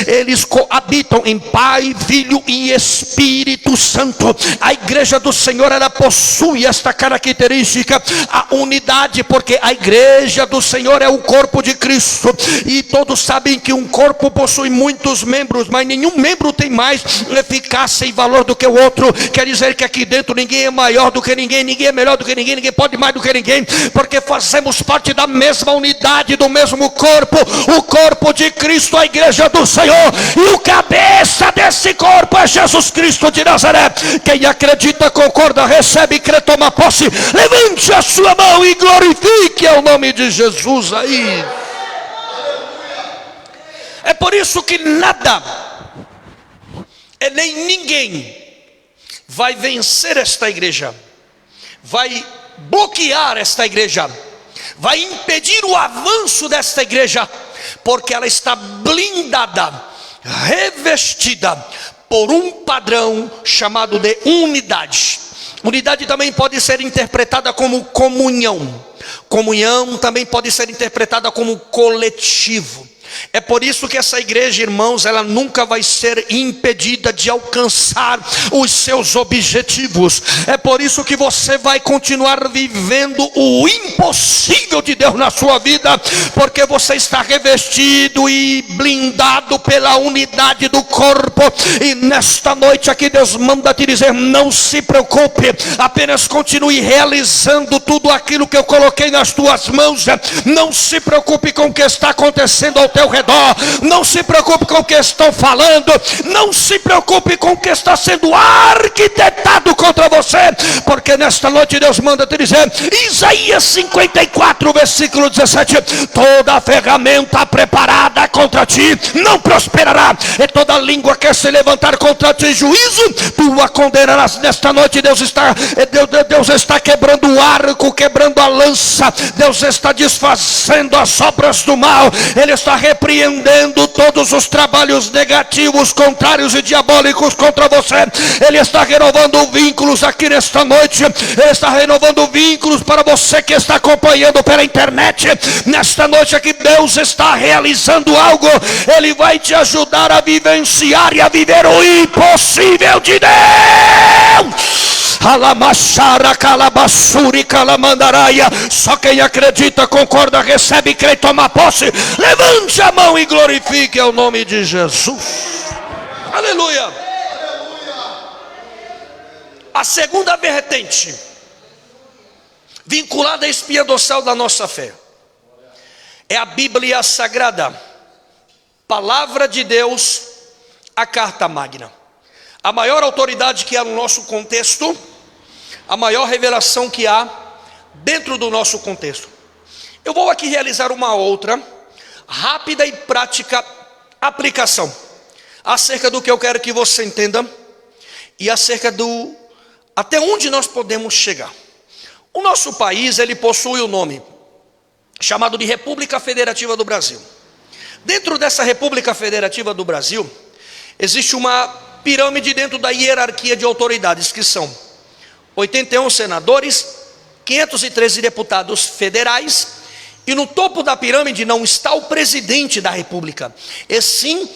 eles coabitam em Pai, Filho e Espírito Santo. A igreja do Senhor, ela possui esta característica, a unidade, porque a igreja do Senhor é o corpo de Cristo, e todos sabem que um corpo possui muitos membros, mas nenhum membro tem mais eficácia e valor do que o outro. Quer dizer que aqui dentro ninguém é maior do que ninguém, ninguém é melhor do que ninguém, ninguém pode mais do que ninguém, porque fazemos parte da mesma unidade, do mesmo corpo, o corpo de Cristo, a igreja do Senhor, e o cabeça desse corpo é Jesus Cristo de Nazaré. Quem acredita, concorda, recebe, crê, toma posse, levante a sua mão e glorifique o nome de Jesus aí. É por isso que nada e nem ninguém vai vencer esta igreja, vai bloquear esta igreja, vai impedir o avanço desta igreja, porque ela está blindada, revestida por um padrão chamado de unidade. Unidade também pode ser interpretada como comunhão. Comunhão também pode ser interpretada como coletivo. É por isso que essa igreja, irmãos, ela nunca vai ser impedida de alcançar os seus objetivos. É por isso que você vai continuar vivendo o impossível de Deus na sua vida, porque você está revestido e blindado pela unidade do corpo. E nesta noite aqui Deus manda te dizer: não se preocupe, apenas continue realizando tudo aquilo que eu coloquei nas tuas mãos. Não se preocupe com o que está acontecendo ao teu redor, não se preocupe com o que estão falando, não se preocupe com o que está sendo arquitetado contra você, porque nesta noite Deus manda te dizer, Isaías 54 versículo 17: toda a ferramenta preparada contra ti não prosperará, e toda língua que se levantar contra ti em juízo, tu a condenarás. Nesta noite Deus está quebrando o arco, quebrando a lança, Deus está desfazendo as obras do mal, Ele está repreendendo todos os trabalhos negativos, contrários e diabólicos contra você. Ele está renovando vínculos aqui nesta noite. Ele está renovando vínculos para você que está acompanhando pela internet. Nesta noite aqui Deus está realizando algo. Ele vai te ajudar a vivenciar e a viver o impossível de Deus. Alamachara, calabassuri, calamandaraia. Só quem acredita, concorda, recebe, crê e toma posse. Levante a mão e glorifique o nome de Jesus. Aleluia. A segunda vertente, vinculada à espinha dorsal da nossa fé, é a Bíblia Sagrada, Palavra de Deus, a Carta Magna. A maior autoridade que há no nosso contexto, a maior revelação que há dentro do nosso contexto. Eu vou aqui realizar uma outra rápida e prática aplicação acerca do que eu quero que você entenda e acerca do até onde nós podemos chegar. O nosso país, ele possui o nome chamado de República Federativa do Brasil. Dentro dessa República Federativa do Brasil existe uma pirâmide dentro da hierarquia de autoridades, que são 81 senadores, 513 deputados federais, e no topo da pirâmide não está o presidente da República, e sim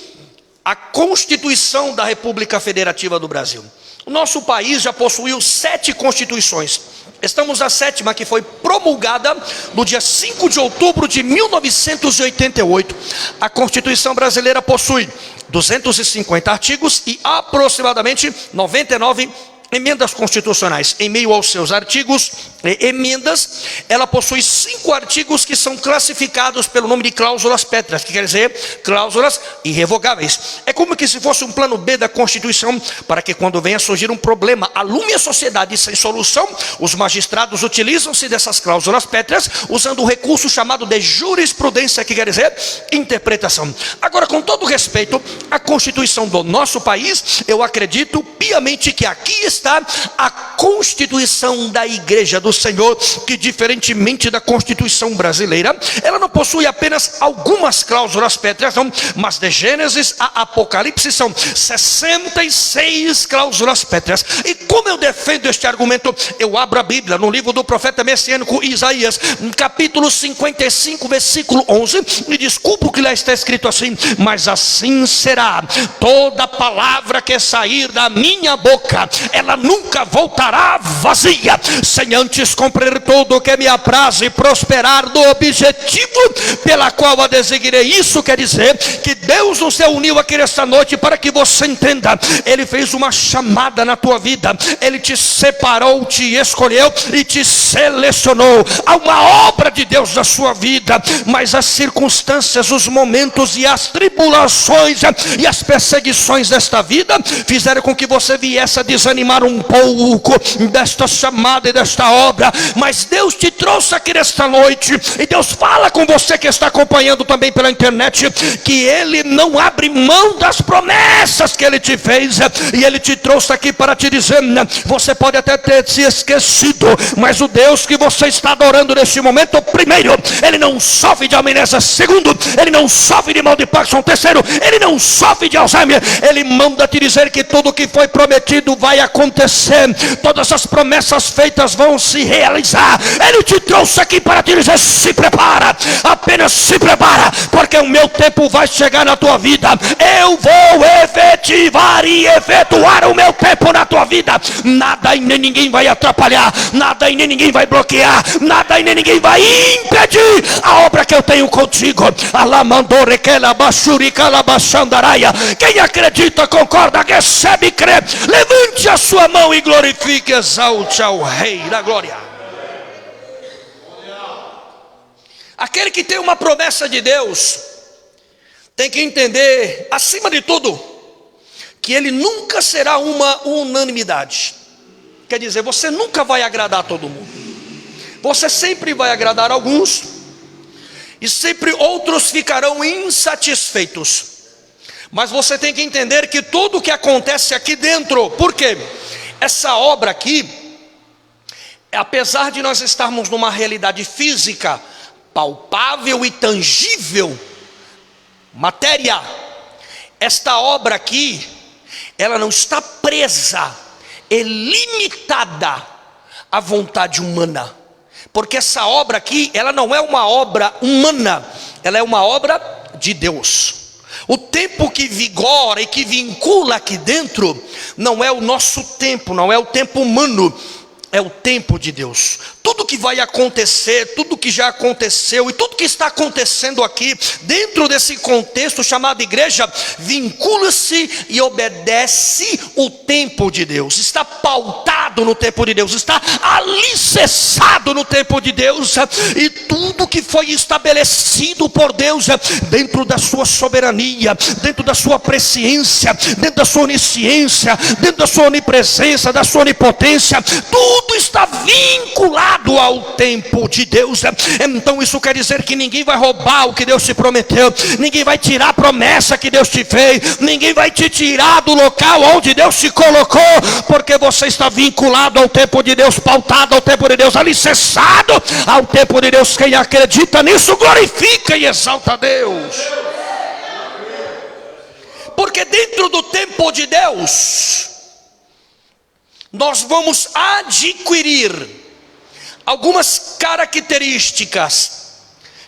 a Constituição da República Federativa do Brasil. O nosso país já possuiu 7 constituições. Estamos na 7ª, que foi promulgada no dia 5 de outubro de 1988. A Constituição brasileira possui 250 artigos e aproximadamente 99 emendas constitucionais. Em meio aos seus artigos, emendas, ela possui 5 artigos que são classificados pelo nome de cláusulas pétreas, que quer dizer cláusulas irrevogáveis. É como que se fosse um plano B da Constituição, para que quando venha surgir um problema, alume a sociedade sem solução, os magistrados utilizam-se dessas cláusulas pétreas, usando o recurso chamado de jurisprudência, que quer dizer interpretação. Agora, com todo respeito, a Constituição do nosso país, eu acredito piamente que aqui está a Constituição da Igreja do Senhor, que diferentemente da Constituição brasileira, ela não possui apenas algumas cláusulas pétreas, não, mas de Gênesis a Apocalipse são 66 cláusulas pétreas. E como eu defendo este argumento, eu abro a Bíblia no livro do profeta messiânico Isaías, capítulo 55, versículo 11, e descubro que lá está escrito assim: mas assim será, toda palavra que sair da minha boca, ela nunca voltará vazia, sem antes cumprir tudo o que me apraz e prosperar do objetivo pela qual a designei. Isso quer dizer que Deus nos uniu aqui nesta noite para que você entenda. Ele fez uma chamada na tua vida, Ele te separou, te escolheu e te selecionou. Há uma obra de Deus na sua vida, mas as circunstâncias, os momentos e as tribulações e as perseguições desta vida fizeram com que você viesse a desanimar um pouco desta chamada e desta obra. Mas Deus te trouxe aqui nesta noite, e Deus fala com você que está acompanhando também pela internet, que Ele não abre mão das promessas que Ele te fez, e Ele te trouxe aqui para te dizer: você pode até ter se esquecido, mas o Deus que você está adorando neste momento, primeiro, Ele não sofre de amnésia; segundo, Ele não sofre de mal de Parkinson; terceiro, Ele não sofre de Alzheimer. Ele manda te dizer que tudo que foi prometido vai acontecer, todas as promessas feitas vão se realizar. Ele te trouxe aqui para te dizer: se prepara, apenas se prepara, porque o meu tempo vai chegar na tua vida. Eu vou efetivar e efetuar o meu tempo na tua vida. Nada e nem ninguém vai atrapalhar, nada e nem ninguém vai bloquear, nada e nem ninguém vai impedir a obra que eu tenho contigo. Quem acredita, concorda, recebe e crê, levante a sua mão e glorifique, exalte ao Rei da Glória. Aquele que tem uma promessa de Deus tem que entender, acima de tudo, que ele nunca será uma unanimidade. Quer dizer, você nunca vai agradar todo mundo. Você sempre vai agradar alguns, e sempre outros ficarão insatisfeitos. Mas você tem que entender que tudo o que acontece aqui dentro, porque essa obra aqui, apesar de nós estarmos numa realidade física, palpável e tangível, matéria, esta obra aqui, ela não está presa e limitada à vontade humana, porque essa obra aqui, ela não é uma obra humana, ela é uma obra de Deus. O tempo que vigora e que vincula aqui dentro não é o nosso tempo, não é o tempo humano, é o tempo de Deus. Tudo que vai acontecer, tudo que já aconteceu e tudo que está acontecendo aqui dentro desse contexto chamado igreja, vincula-se e obedece o tempo de Deus. Está pautado no tempo de Deus, está alicerçado no tempo de Deus. E tudo que foi estabelecido por Deus dentro da sua soberania, dentro da sua presciência, dentro da sua onisciência, dentro da sua onipresença, da sua onipotência, tudo está vinculado ao tempo de Deus. Então isso quer dizer que ninguém vai roubar o que Deus te prometeu, ninguém vai tirar a promessa que Deus te fez, ninguém vai te tirar do local onde Deus te colocou, porque você está vinculado ao tempo de Deus, pautado ao tempo de Deus, alicerçado ao tempo de Deus. Quem acredita nisso, glorifica e exalta a Deus. Porque dentro do tempo de Deus, nós vamos adquirir algumas características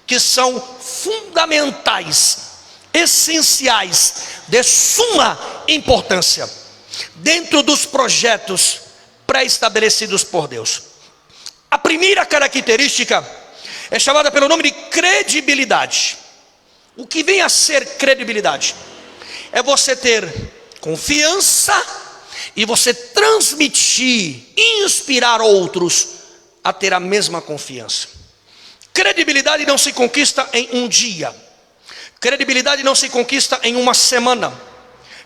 que são fundamentais, essenciais, de suma importância dentro dos projetos pré-estabelecidos por Deus. A primeira característica é chamada pelo nome de credibilidade. O que vem a ser credibilidade? É você ter confiança e você transmitir, inspirar outros a ter a mesma confiança. Credibilidade não se conquista em um dia. Credibilidade não se conquista em uma semana.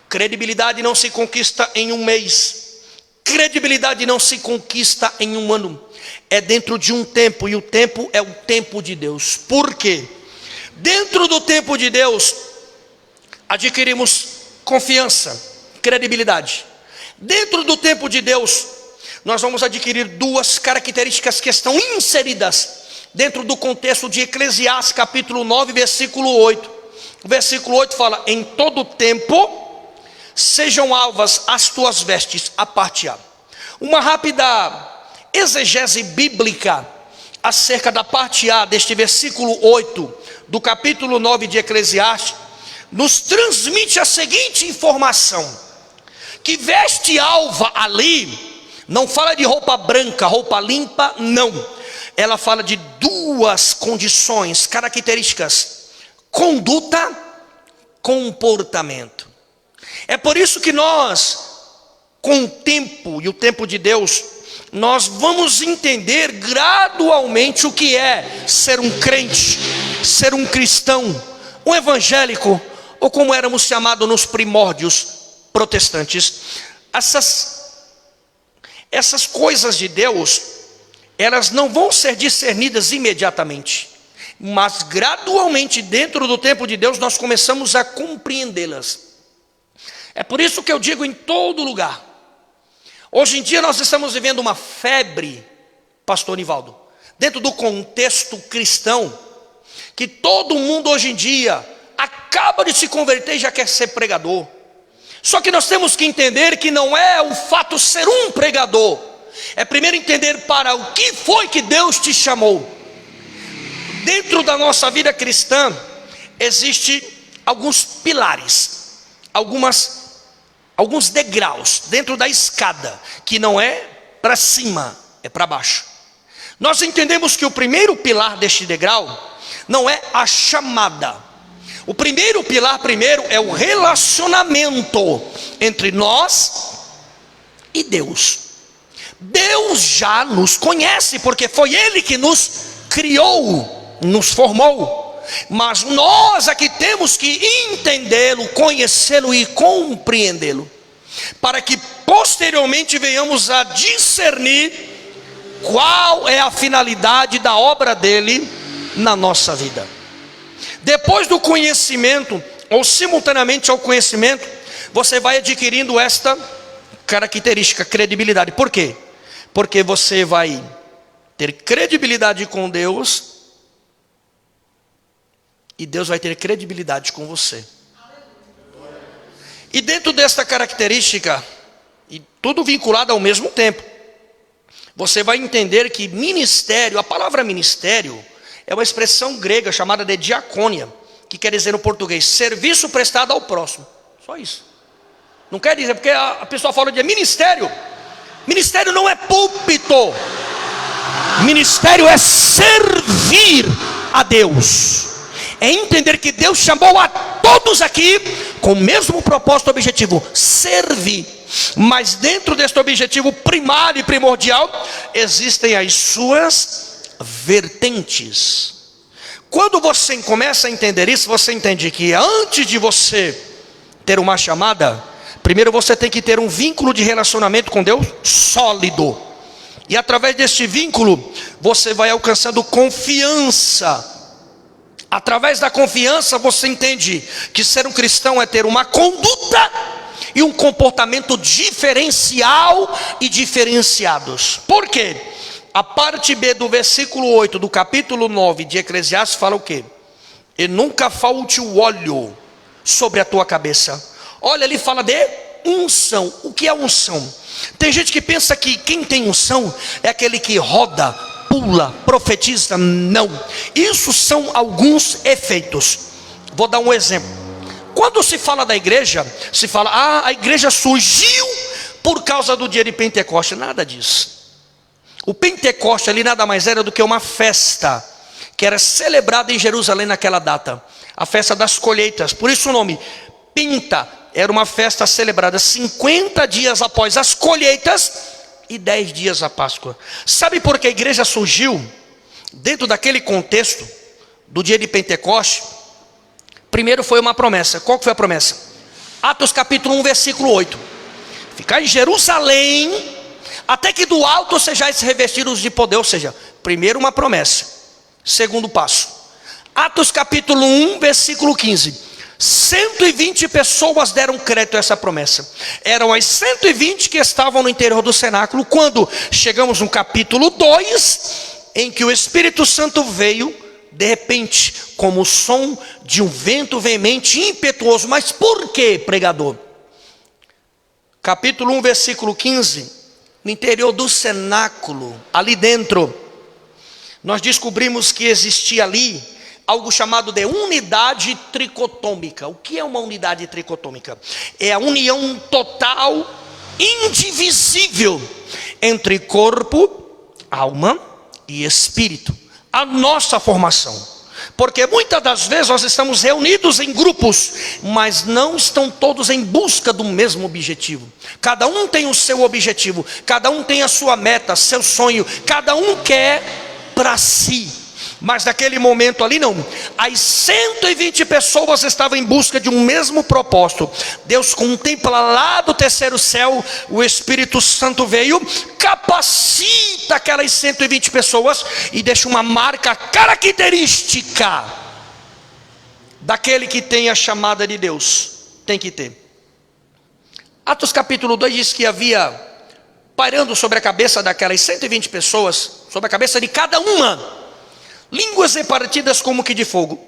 Credibilidade não se conquista em um mês. Credibilidade não se conquista em um ano. É dentro de um tempo, e o tempo é o tempo de Deus. Por quê? Dentro do tempo de Deus, adquirimos confiança, credibilidade. Dentro do tempo de Deus, nós vamos adquirir duas características que estão inseridas dentro do contexto de Eclesiastes capítulo 9, versículo 8. O versículo 8 fala: em todo tempo sejam alvas as tuas vestes a parte A. Uma rápida exegese bíblica acerca da parte A deste versículo 8 do capítulo 9 de Eclesiastes nos transmite a seguinte informação: que veste alva ali não fala de roupa branca, roupa limpa, não. Ela fala de duas condições, características: conduta, comportamento. É por isso que nós, com o tempo e o tempo de Deus, nós vamos entender gradualmente o que é ser um crente, ser um cristão, um evangélico, ou como éramos chamados nos primórdios, protestantes. Essas coisas de Deus, elas não vão ser discernidas imediatamente, mas gradualmente dentro do tempo de Deus nós começamos a compreendê-las. É por isso que eu digo em todo lugar, hoje em dia nós estamos vivendo uma febre, pastor Nivaldo, dentro do contexto cristão, que todo mundo hoje em dia acaba de se converter e já quer ser pregador. Só que nós temos que entender que não é o fato ser um pregador, é primeiro entender para o que foi que Deus te chamou. Dentro da nossa vida cristã existem alguns pilares, alguns degraus dentro da escada, que não é para cima, é para baixo. Nós entendemos que o primeiro pilar deste degrau não é a chamada. O primeiro pilar é o relacionamento entre nós e Deus. Deus já nos conhece, porque foi Ele que nos criou, nos formou. Mas nós aqui temos que entendê-lo, conhecê-lo e compreendê-lo, para que posteriormente venhamos a discernir qual é a finalidade da obra dele na nossa vida. Depois do conhecimento, ou simultaneamente ao conhecimento, você vai adquirindo esta característica, credibilidade. Por quê? Porque você vai ter credibilidade com Deus, e Deus vai ter credibilidade com você. E dentro desta característica, e tudo vinculado ao mesmo tempo, você vai entender que ministério, a palavra ministério, é uma expressão grega chamada de diaconia, que quer dizer no português, serviço prestado ao próximo. Só isso. Não quer dizer, porque a pessoa fala de ministério. Ministério não é púlpito. Ministério é servir a Deus. É entender que Deus chamou a todos aqui com o mesmo propósito, objetivo: servir. Mas dentro deste objetivo primário e primordial, existem as suas vertentes. Quando você começa a entender isso, você entende que antes de você ter uma chamada, primeiro você tem que ter um vínculo de relacionamento com Deus sólido. E através deste vínculo, você vai alcançando confiança. Através da confiança, você entende que ser um cristão é ter uma conduta e um comportamento diferencial e diferenciados. Por quê? A parte B do versículo 8 do capítulo 9 de Eclesiastes fala o quê? E nunca falte o óleo sobre a tua cabeça. Olha, ele fala de unção. O que é unção? Tem gente que pensa que quem tem unção é aquele que roda, pula, profetiza. Não. Isso são alguns efeitos. Vou dar um exemplo. Quando se fala da igreja, se fala, a igreja surgiu por causa do dia de Pentecostes. Nada disso. O Pentecoste ali nada mais era do que uma festa que era celebrada em Jerusalém naquela data, a festa das colheitas. Por isso o nome Penta. Era uma festa celebrada 50 dias após as colheitas, e 10 dias a Páscoa. Sabe por que a igreja surgiu dentro daquele contexto do dia de Pentecoste? Primeiro foi uma promessa. Qual que foi a promessa? Atos capítulo 1, versículo 8. Ficar em Jerusalém, até que do alto sejais revestidos de poder. Ou seja, primeiro uma promessa. Segundo passo. Atos capítulo 1, versículo 15. 120 pessoas deram crédito a essa promessa. Eram as 120 que estavam no interior do cenáculo. Quando chegamos no capítulo 2, em que o Espírito Santo veio, de repente, como o som de um vento veemente e impetuoso. Mas por que, pregador? Capítulo 1, versículo 15. No interior do cenáculo, ali dentro, nós descobrimos que existia ali algo chamado de unidade tricotômica. O que é uma unidade tricotômica? É a união total, indivisível, entre corpo, alma e espírito. A nossa formação. Porque muitas das vezes nós estamos reunidos em grupos, mas não estão todos em busca do mesmo objetivo. Cada um tem o seu objetivo, cada um tem a sua meta, seu sonho, cada um quer para si. Mas naquele momento ali não. As 120 pessoas estavam em busca de um mesmo propósito. Deus contempla lá do terceiro céu, o Espírito Santo veio, capacita aquelas 120 pessoas e deixa uma marca característica daquele que tem a chamada de Deus. Tem que ter. Atos capítulo 2 diz que havia, pairando sobre a cabeça daquelas 120 pessoas, sobre a cabeça de cada uma, línguas repartidas como que de fogo.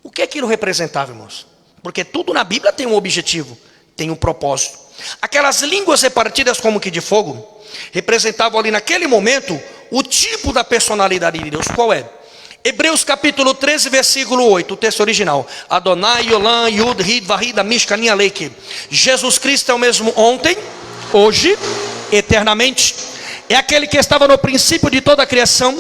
O que aquilo representava, irmãos? Porque tudo na Bíblia tem um objetivo, tem um propósito. Aquelas línguas repartidas como que de fogo representavam ali naquele momento o tipo da personalidade de Deus. Qual é? Hebreus capítulo 13, versículo 8, o texto original. Adonai, Yolan, Yud, Rid, Varida, Mishka, Nialeike. Jesus Cristo é o mesmo ontem, hoje, eternamente. É aquele que estava no princípio de toda a criação,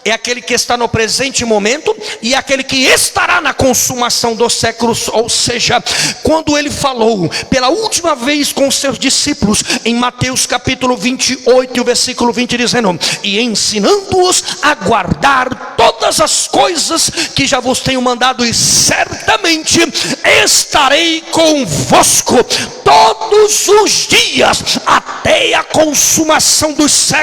é aquele que está no presente momento, e é aquele que estará na consumação dos séculos. Ou seja, quando ele falou pela última vez com os seus discípulos, em Mateus capítulo 28, versículo 20, dizendo: e ensinando-os a guardar todas as coisas que já vos tenho mandado, e certamente estarei convosco todos os dias, até a consumação dos séculos.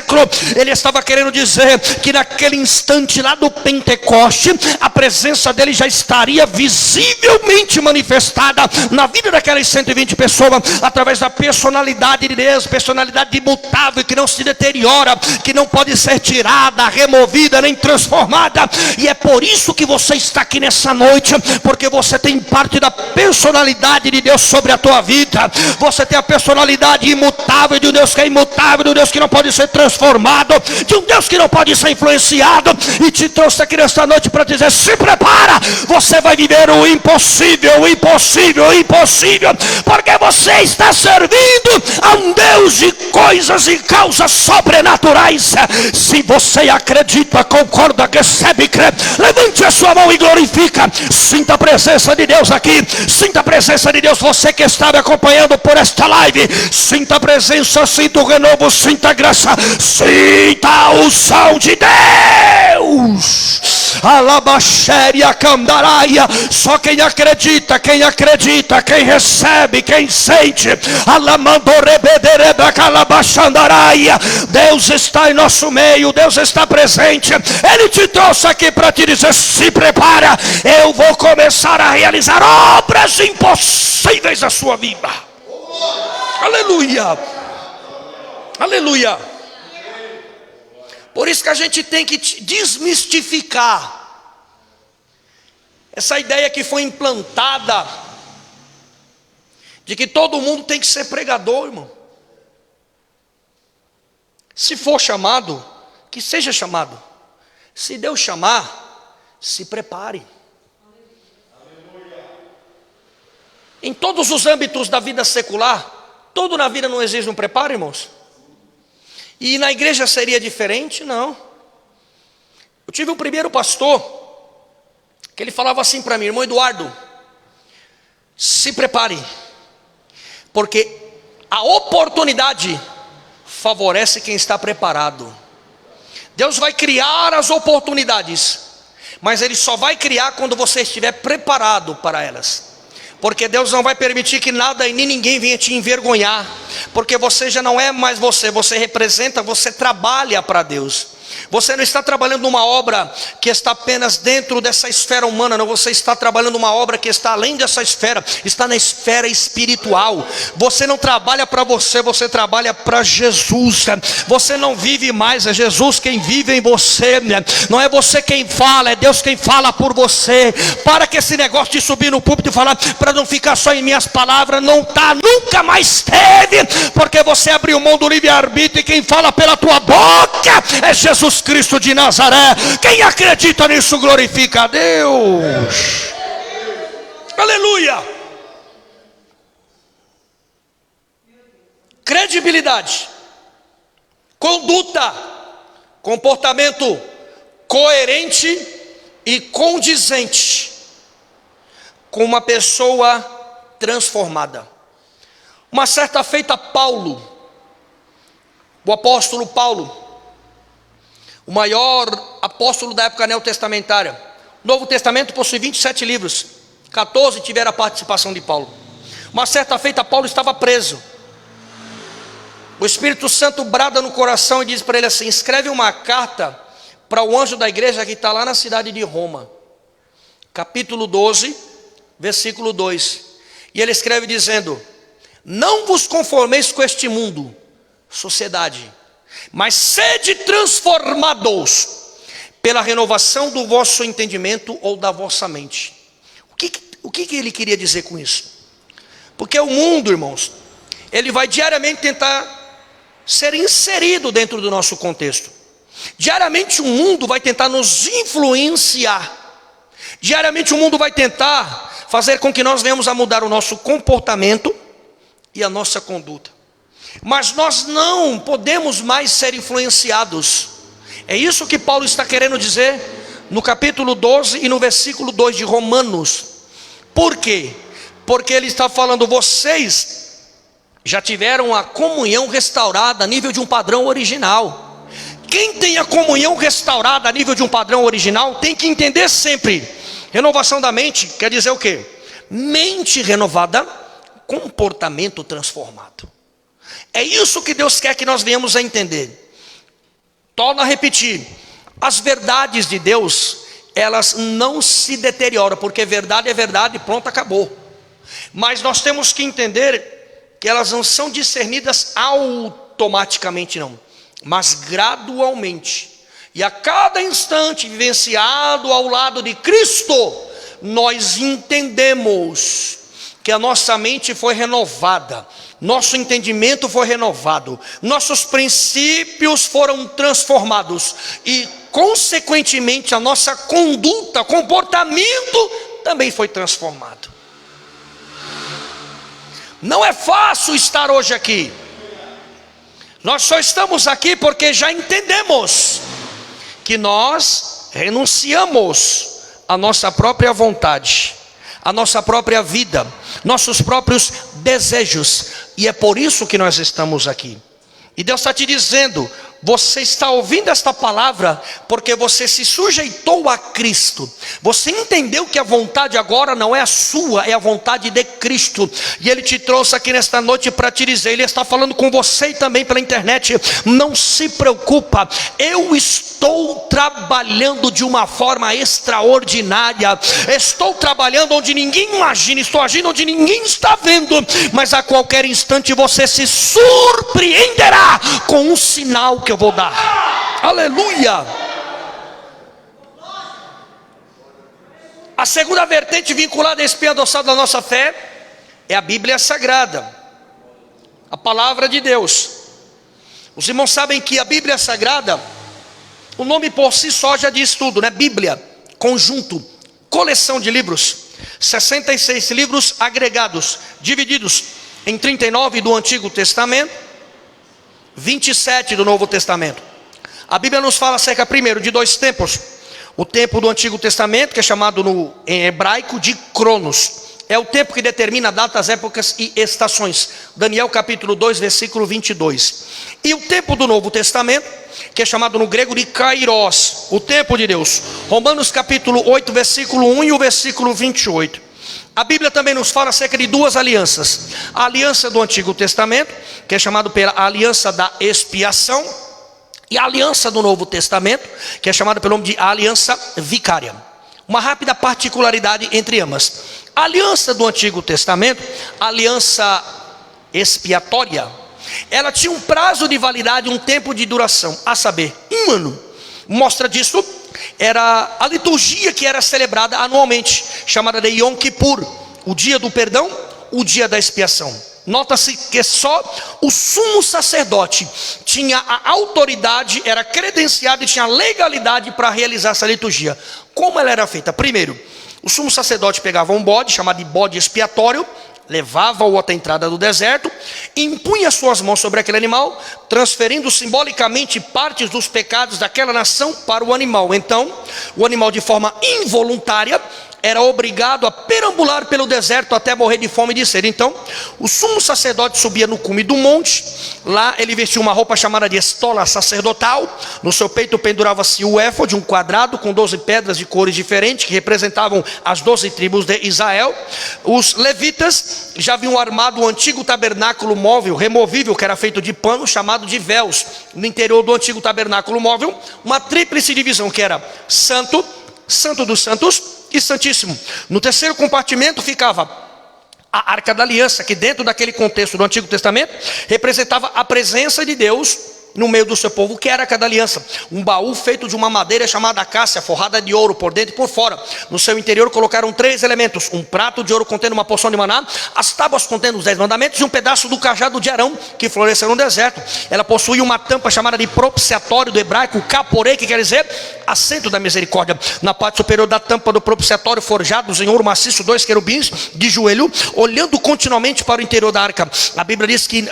Ele estava querendo dizer que naquele instante lá do Pentecoste, a presença dele já estaria visivelmente manifestada na vida daquelas 120 pessoas, através da personalidade de Deus, personalidade imutável, que não se deteriora, que não pode ser tirada, removida, nem transformada. E é por isso que você está aqui nessa noite, porque você tem parte da personalidade de Deus sobre a tua vida. Você tem a personalidade imutável de um Deus que é imutável, de um Deus que não pode ser transformado, de um Deus que não pode ser influenciado. E te trouxe aqui nesta noite para dizer: se prepara, você vai viver o impossível, o impossível, o impossível, porque você está servindo a um Deus de coisas e causas sobrenaturais. Se você acredita, concorda, recebe, crê, levante a sua mão e glorifica. Sinta a presença de Deus aqui, sinta a presença de Deus. Você que está me acompanhando por esta live, sinta a presença, sinta o renovo, sinta a graça, sinta a unção de Deus. Alabaxéria candaraia. Só quem acredita, quem recebe, quem sente. Alamandorебedereba calabaxandaraia. Deus está em nosso meio, Deus está presente. Ele te trouxe aqui para te dizer: se prepara, eu vou começar a realizar obras impossíveis na sua vida. Aleluia, aleluia. Por isso que a gente tem que desmistificar essa ideia que foi implantada de que todo mundo tem que ser pregador, irmão. Se for chamado, que seja chamado. Se Deus chamar, se prepare. Em todos os âmbitos da vida secular, tudo na vida não exige um preparo, irmãos. E na igreja seria diferente? Não. Eu tive um primeiro pastor que ele falava assim para mim: irmão Eduardo, se prepare, porque a oportunidade favorece quem está preparado. Deus vai criar as oportunidades, mas Ele só vai criar quando você estiver preparado para elas. Porque Deus não vai permitir que nada e nem ninguém venha te envergonhar, porque você já não é mais você representa, você trabalha para Deus. Você não está trabalhando numa obra que está apenas dentro dessa esfera humana, não, você está trabalhando numa obra que está além dessa esfera, está na esfera espiritual. Você não trabalha para você, você trabalha para Jesus. Você não vive mais, é Jesus quem vive em você. Não é você quem fala, é Deus quem fala por você. Para que esse negócio de subir no púlpito e falar, para não ficar só em minhas palavras, não está, nunca mais teve, porque você abriu mão do livre-arbítrio e quem fala pela tua boca é Jesus Cristo de Nazaré. Quem acredita nisso glorifica a Deus. Aleluia. Credibilidade, conduta, comportamento coerente e condizente com uma pessoa transformada. Uma certa feita, Paulo, o apóstolo Paulo, o maior apóstolo da época neotestamentária. O Novo Testamento possui 27 livros, 14 tiveram a participação de Paulo. Uma certa feita, Paulo estava preso. O Espírito Santo brada no coração e diz para ele assim: escreve uma carta para o anjo da igreja que está lá na cidade de Roma. Capítulo 12, versículo 2. E ele escreve dizendo: não vos conformeis com este mundo, sociedade, mas sede transformados pela renovação do vosso entendimento ou da vossa mente. O que ele queria dizer com isso? Porque o mundo, irmãos, ele vai diariamente tentar ser inserido dentro do nosso contexto. Diariamente o mundo vai tentar nos influenciar. Diariamente o mundo vai tentar fazer com que nós venhamos a mudar o nosso comportamento e a nossa conduta. Mas nós não podemos mais ser influenciados. É isso que Paulo está querendo dizer no capítulo 12 e no versículo 2 de Romanos. Por quê? Porque ele está falando, vocês já tiveram a comunhão restaurada a nível de um padrão original. Quem tem a comunhão restaurada a nível de um padrão original tem que entender sempre: renovação da mente quer dizer o quê? Mente renovada, comportamento transformado. É isso que Deus quer que nós venhamos a entender. Torno a repetir: as verdades de Deus, elas não se deterioram, porque verdade é verdade, pronto, acabou. Mas nós temos que entender que elas não são discernidas automaticamente, não, mas gradualmente. E a cada instante vivenciado ao lado de Cristo, nós entendemos que a nossa mente foi renovada, nosso entendimento foi renovado, nossos princípios foram transformados e, consequentemente, a nossa conduta, comportamento também foi transformado. Não é fácil estar hoje aqui. Nós só estamos aqui porque já entendemos que nós renunciamos à nossa própria vontade, à nossa própria vida, nossos próprios desejos, e é por isso que nós estamos aqui. E Deus está te dizendo: você está ouvindo esta palavra porque você se sujeitou a Cristo. Você entendeu que a vontade agora não é a sua, é a vontade de Cristo. E Ele te trouxe aqui nesta noite para te dizer, Ele está falando com você e também pela internet: não se preocupa, eu estou trabalhando de uma forma extraordinária. Estou trabalhando onde ninguém imagina, estou agindo onde ninguém está vendo. Mas a qualquer instante você se surpreenderá com um sinal que eu vou dar. Aleluia. A segunda vertente vinculada à espinha dorsal da nossa fé é a Bíblia Sagrada, a palavra de Deus. Os irmãos sabem que a Bíblia Sagrada, o nome por si só já diz tudo, né? Bíblia, conjunto, coleção de livros, 66 livros agregados, divididos em 39 do Antigo Testamento, 27 do Novo Testamento. A Bíblia nos fala acerca, primeiro, de dois tempos: o tempo do Antigo Testamento, que é chamado em hebraico de Cronos, é o tempo que determina datas, épocas e estações. Daniel capítulo 2, versículo 22. E o tempo do Novo Testamento, que é chamado no grego de Kairos, o tempo de Deus. Romanos capítulo 8, versículo 1 e o versículo 28. A Bíblia também nos fala acerca de duas alianças. A aliança do Antigo Testamento, que é chamado pela aliança da expiação, e a aliança do Novo Testamento, que é chamada pelo nome de aliança vicária. Uma rápida particularidade entre ambas. A aliança do Antigo Testamento, a aliança expiatória, ela tinha um prazo de validade, um tempo de duração, a saber, 1 ano. Mostra disso era a liturgia que era celebrada anualmente, chamada de Yom Kippur, o dia do perdão, o dia da expiação. Nota-se que só o sumo sacerdote tinha a autoridade, era credenciado e tinha legalidade para realizar essa liturgia. Como ela era feita? Primeiro, o sumo sacerdote pegava um bode, chamado de bode expiatório, levava-o até a entrada do deserto, impunha suas mãos sobre aquele animal, transferindo simbolicamente partes dos pecados daquela nação para o animal. Então, o animal, de forma involuntária, era obrigado a perambular pelo deserto até morrer de fome e de sede. Então, o sumo sacerdote subia no cume do monte. Lá ele vestia uma roupa chamada de estola sacerdotal. No seu peito pendurava-se o éfode, um quadrado com 12 pedras de cores diferentes, que representavam as 12 tribos de Israel. Os levitas já haviam armado o antigo tabernáculo móvel, removível, que era feito de pano, chamado de véus. No interior do antigo tabernáculo móvel, uma tríplice divisão, que era santo, santo dos santos e santíssimo. No terceiro compartimento ficava a Arca da Aliança, que dentro daquele contexto do Antigo Testamento representava a presença de Deus no meio do seu povo, que era a Arca da Aliança. Um baú feito de uma madeira chamada acácia, forrada de ouro por dentro e por fora. No seu interior colocaram 3 elementos: um prato de ouro contendo uma porção de maná, as tábuas contendo os 10 mandamentos e um pedaço do cajado de Arão, que floresceu no deserto. Ela possuía uma tampa chamada de propiciatório, do hebraico caporei, que quer dizer assento da misericórdia. Na parte superior da tampa do propiciatório, forjados em ouro maciço, 2 querubins de joelho, olhando continuamente para o interior da arca. A Bíblia diz que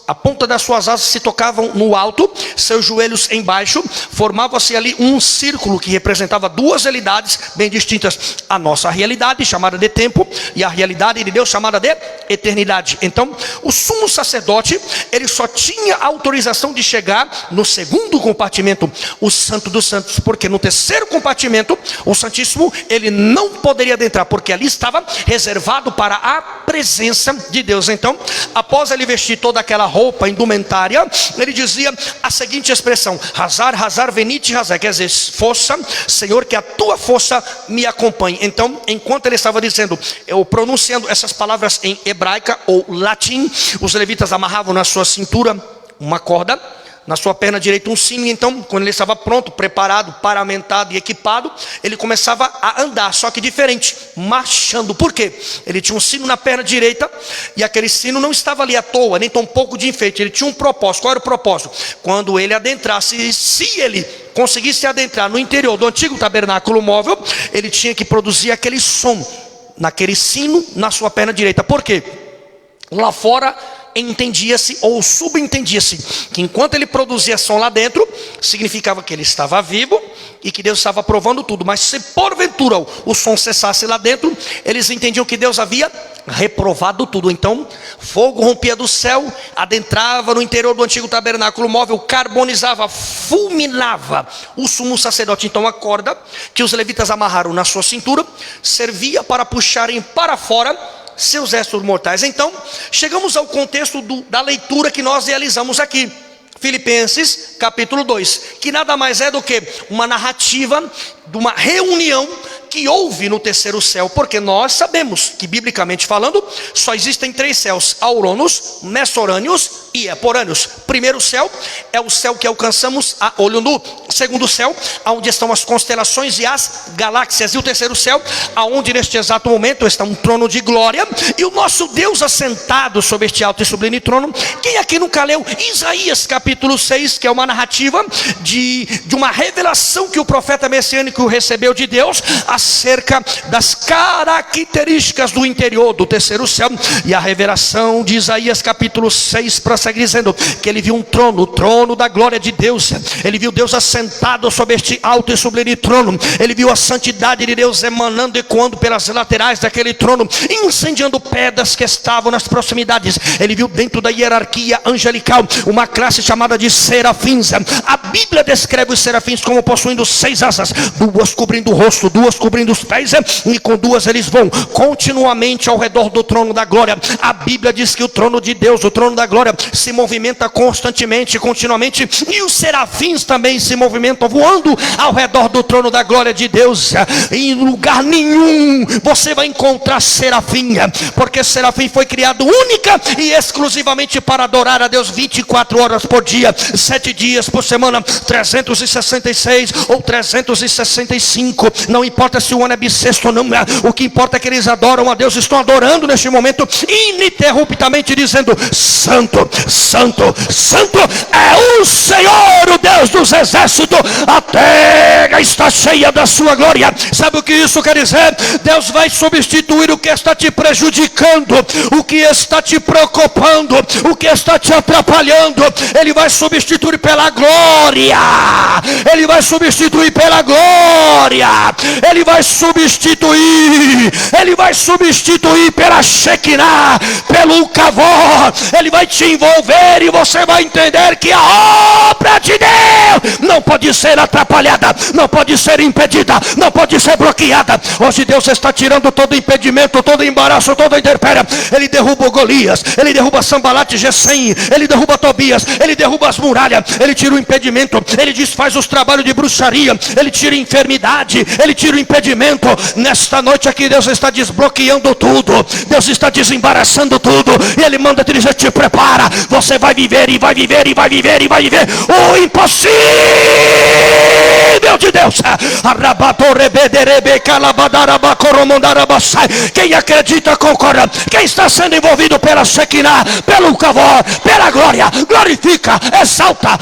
a ponta das suas asas se tocavam no alto, seus joelhos embaixo. Formava-se ali um círculo que representava 2 realidades bem distintas: a nossa realidade, chamada de tempo, e a realidade de Deus, chamada de eternidade. Então, o sumo sacerdote, ele só tinha autorização de chegar no segundo compartimento, o Santo dos Santos, porque no terceiro compartimento, o Santíssimo, ele não poderia adentrar, porque ali estava reservado para a presença de Deus. Então, após ele vestir toda aquela roupa, indumentária, ele dizia a seguinte expressão: Hazar, Hazar, venite, Hazar, quer dizer, força, Senhor, que a tua força me acompanhe. Então, enquanto ele estava dizendo, pronunciando essas palavras em hebraica ou latim, os levitas amarravam na sua cintura uma corda, na sua perna direita um sino. Então, quando ele estava pronto, preparado, paramentado e equipado, ele começava a andar, só que diferente, marchando. Por quê? Ele tinha um sino na perna direita, e aquele sino não estava ali à toa, nem tão pouco de enfeite. Ele tinha um propósito. Qual era o propósito? Quando ele adentrasse, se ele conseguisse adentrar no interior do antigo tabernáculo móvel, ele tinha que produzir aquele som naquele sino na sua perna direita. Por quê? Lá fora entendia-se ou subentendia-se que enquanto ele produzia som lá dentro, significava que ele estava vivo e que Deus estava provando tudo. Mas se porventura o som cessasse lá dentro, eles entendiam que Deus havia reprovado tudo. Então fogo rompia do céu, adentrava no interior do antigo tabernáculo móvel, carbonizava, fulminava o sumo sacerdote. Então a corda que os levitas amarraram na sua cintura servia para puxarem para fora seus restos mortais. Então, chegamos ao contexto da leitura que nós realizamos aqui. Filipenses capítulo 2, que nada mais é do que uma narrativa de uma reunião que houve no terceiro céu, porque nós sabemos que, biblicamente falando, só existem 3 céus: aurônios, messorâneos e eporâneos. Primeiro céu é o céu que alcançamos a olho nu. Segundo céu, aonde estão as constelações e as galáxias. E o terceiro céu, aonde neste exato momento está um trono de glória e o nosso Deus assentado sobre este alto e sublime trono. Quem aqui nunca leu Isaías capítulo 6, que é uma narrativa de uma revelação que o profeta messiânico recebeu de Deus acerca das características do interior do terceiro céu? E a revelação de Isaías capítulo 6 para segue dizendo que ele viu um trono, o trono da glória de Deus. Ele viu Deus assentado sobre este alto e sublime trono. Ele viu a santidade de Deus emanando e ecoando pelas laterais daquele trono, incendiando pedras que estavam nas proximidades. Ele viu dentro da hierarquia angelical uma classe chamada de serafins. A Bíblia descreve os serafins como possuindo 6 asas, 2 cobrindo o rosto, 2 cobrindo os pés, e com 2 eles vão continuamente ao redor do trono da glória. A Bíblia diz que o trono de Deus, o trono da glória, se movimenta constantemente, continuamente, e os serafins também se movimentam, voando ao redor do trono da glória de Deus. Em lugar nenhum você vai encontrar serafim, porque serafim foi criado única e exclusivamente para adorar a Deus 24 horas por dia, 7 dias por semana, 366 ou 365, não importa se o ano é bissexto ou não, o que importa é que eles adoram a Deus, estão adorando neste momento ininterruptamente, dizendo: Santo, Santo, Santo é o Senhor, o Deus dos exércitos, a terra está cheia da sua glória. Sabe o que isso quer dizer? Deus vai substituir o que está te prejudicando, o que está te preocupando, o que está te atrapalhando. Ele vai substituir pela glória. Ele vai substituir pela glória. Ele vai substituir. Ele vai substituir pela Shekinah, pelo Kavod. Ele vai te envolver e você vai entender que a obra de Deus não pode ser atrapalhada, não pode ser impedida, não pode ser bloqueada. Hoje Deus está tirando todo impedimento, todo embaraço, toda intempérie. Ele derruba o Golias, ele derruba Sambalat e Gesem, ele derruba Tobias, ele derruba as muralhas, ele tira o impedimento, ele desfaz os trabalhos de bruxaria, ele tira a enfermidade, ele tira o impedimento. Nesta noite aqui Deus está desbloqueando tudo, Deus está desembaraçando tudo, e Ele manda te dizer: te prepara, você vai viver e vai viver e vai viver e vai viver o impossível de Deus. Quem acredita concorda. Quem está sendo envolvido pela Shekinah, pelo Kavod, pela glória, glorifica, exalta.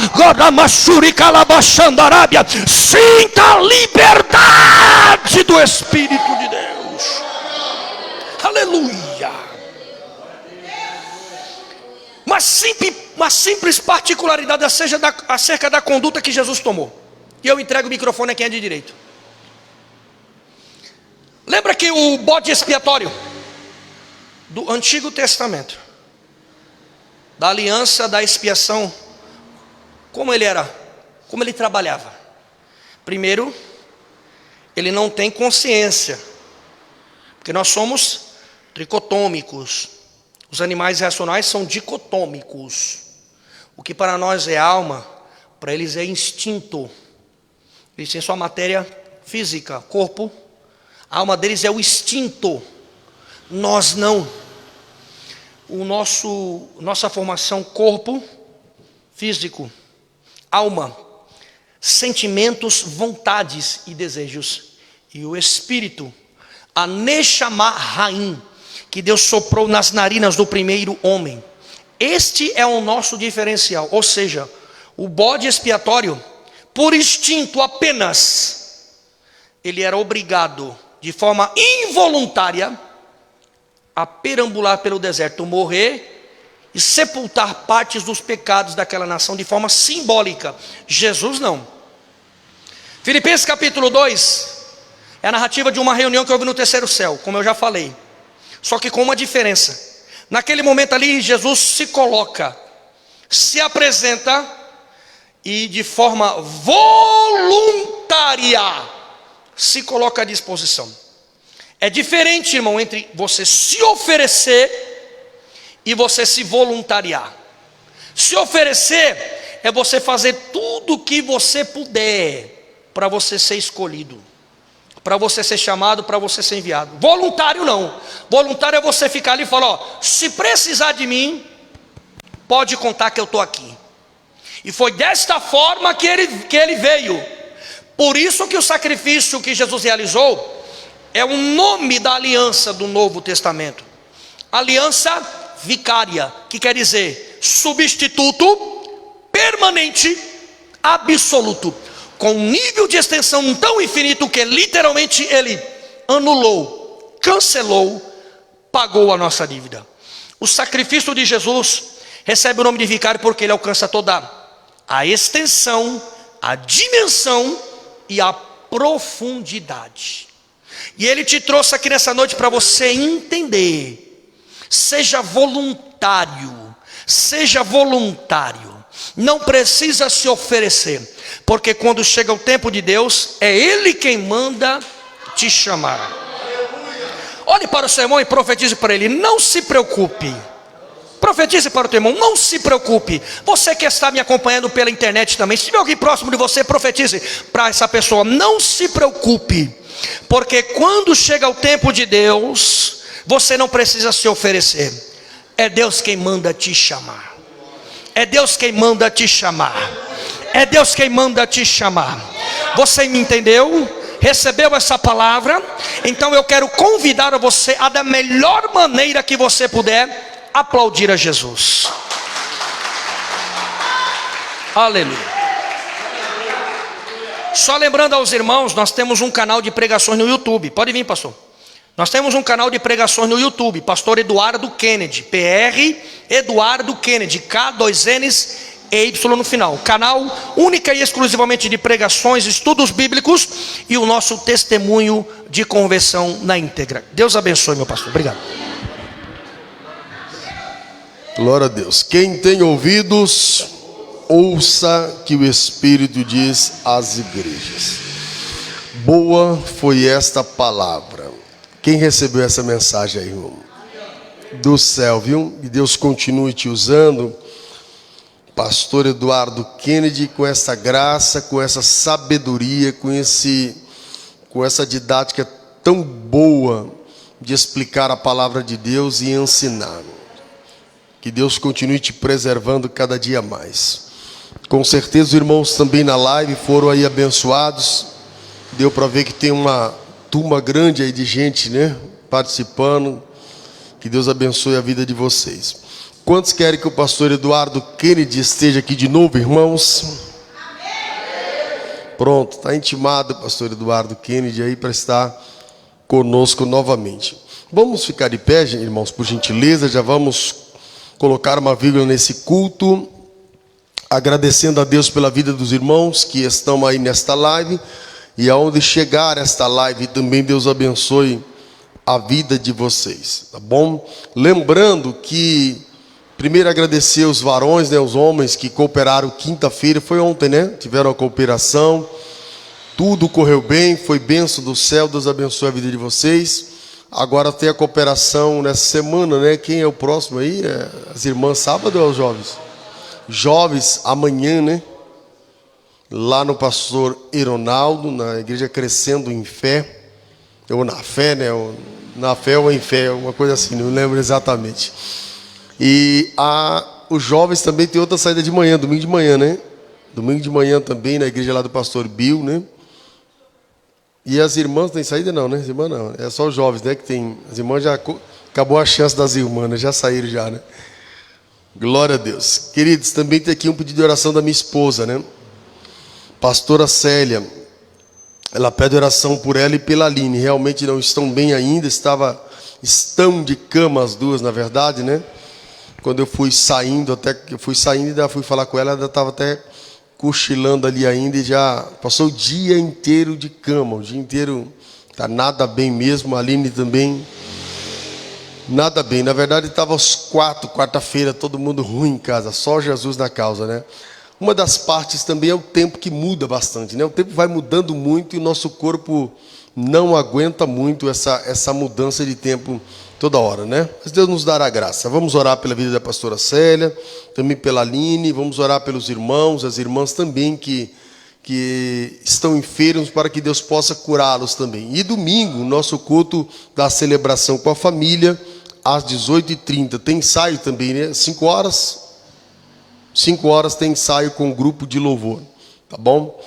Sinta a liberdade do Espírito de Deus. Aleluia. Uma simples particularidade acerca da conduta que Jesus tomou. E eu entrego o microfone a quem é de direito. Lembra que o bode expiatório do Antigo Testamento, da aliança da expiação, como ele era, como ele trabalhava? Primeiro, ele não tem consciência, porque nós somos tricotômicos. Os animais racionais são dicotômicos. O que para nós é alma, para eles é instinto. Eles têm sua matéria física, corpo. A alma deles é o instinto. Nós não. Nossa formação, corpo, físico, alma, sentimentos, vontades e desejos. E o espírito, a Neshama Raim, que Deus soprou nas narinas do primeiro homem. Este é o nosso diferencial. Ou seja, o bode expiatório, por instinto apenas, ele era obrigado, de forma involuntária, a perambular pelo deserto, morrer e sepultar partes dos pecados daquela nação de forma simbólica. Jesus não. Filipenses capítulo 2 é a narrativa de uma reunião que houve no terceiro céu, como eu já falei. Só que com uma diferença. Naquele momento ali, Jesus se coloca, se apresenta e de forma voluntária se coloca à disposição. É diferente, irmão, entre você se oferecer e você se voluntariar. Se oferecer é você fazer tudo o que você puder para você ser escolhido, para você ser chamado, para você ser enviado. Voluntário não. Voluntário é você ficar ali e falar: ó, se precisar de mim, pode contar que eu estou aqui. E foi desta forma que ele veio. Por isso que o sacrifício que Jesus realizou é o nome da aliança do Novo Testamento. Aliança vicária, que quer dizer substituto permanente, absoluto, com um nível de extensão tão infinito que literalmente ele anulou, cancelou, pagou a nossa dívida. O sacrifício de Jesus Recebe o nome de vicário porque ele alcança toda a extensão, a dimensão e a profundidade. E ele te trouxe aqui nessa noite para você entender. Seja voluntário, seja voluntário. Não precisa se oferecer, porque quando chega o tempo de Deus, é Ele quem manda te chamar. Olhe para o seu irmão e profetize para ele: não se preocupe. Profetize para o teu irmão: não se preocupe. Você que está me acompanhando pela internet também, se tiver alguém próximo de você, profetize para essa pessoa: não se preocupe, porque quando chega o tempo de Deus, você não precisa se oferecer. É Deus quem manda te chamar. É Deus quem manda te chamar. É Deus quem manda te chamar. Você me entendeu? Recebeu essa palavra? Então eu quero convidar a você a, da melhor maneira que você puder, aplaudir a Jesus. Aleluia. Só lembrando aos irmãos, nós temos um canal de pregações no YouTube. Pode vir, pastor. Nós temos um canal de pregações no YouTube, Pastor Eduardo Kennedy, PR Eduardo Kennedy, K2Ns e Y no final. Canal única e exclusivamente de pregações, estudos bíblicos e o nosso testemunho de conversão na íntegra. Deus abençoe, meu pastor. Obrigado. Glória a Deus. Quem tem ouvidos, ouça que o Espírito diz às igrejas. Boa foi esta palavra. Quem recebeu essa mensagem aí, irmão? Do céu, viu? E Deus continue te usando, Pastor Eduardo Kennedy, com essa graça, com essa sabedoria, com essa didática tão boa de explicar a palavra de Deus e ensinar. Que Deus continue te preservando cada dia mais. Com certeza os irmãos também na live foram aí abençoados. Deu para ver que tem uma turma grande aí de gente, né, participando. Que Deus abençoe a vida de vocês. Quantos querem que o pastor Eduardo Kennedy esteja aqui de novo, irmãos? Pronto, está intimado o pastor Eduardo Kennedy aí para estar conosco novamente. Vamos ficar de pé, irmãos, por gentileza. Já vamos colocar uma vírgula nesse culto, agradecendo a Deus pela vida dos irmãos que estão aí nesta live. E aonde chegar esta live, também Deus abençoe a vida de vocês, tá bom? Lembrando que, primeiro agradecer os varões, né, os homens que cooperaram quinta-feira, foi ontem, né? Tiveram a cooperação, tudo correu bem, foi bênção do céu, Deus abençoe a vida de vocês. Agora tem a cooperação nessa semana, né? Quem é o próximo aí? As irmãs sábado ou os jovens? Jovens, amanhã, né? Lá no pastor Ironaldo, na igreja Crescendo em Fé, ou na fé, né? Ou na fé ou em fé, uma coisa assim, não lembro exatamente. E os jovens também tem outra saída de manhã, domingo de manhã, né? Domingo de manhã também, na igreja lá do pastor Bill, né? E as irmãs têm saída não, né? As irmãs não, é só os jovens, né? Que tem, as irmãs já acabou a chance das irmãs, né? Já saíram já, né? Glória a Deus. Queridos, também tem aqui um pedido de oração da minha esposa, né? Pastora Célia, ela pede oração por ela e pela Aline. Realmente não estão bem ainda, estão de cama as duas, na verdade, né? Quando eu fui saindo, e fui falar com ela, ela estava até cochilando ali ainda e já passou o dia inteiro de cama, o dia inteiro tá nada bem mesmo. A Aline também, nada bem. Na verdade estava às quarta-feira, todo mundo ruim em casa, só Jesus na causa, né? Uma das partes também é o tempo que muda bastante, né? O tempo vai mudando muito e o nosso corpo não aguenta muito essa mudança de tempo toda hora, né? Mas Deus nos dará graça. Vamos orar pela vida da pastora Célia, também pela Aline, vamos orar pelos irmãos, as irmãs também que estão enfermos, para que Deus possa curá-los também. E domingo, nosso culto da celebração com a família, às 18h30. Tem ensaio também, né? 5 horas? 5 horas tem ensaio com o grupo de louvor, tá bom?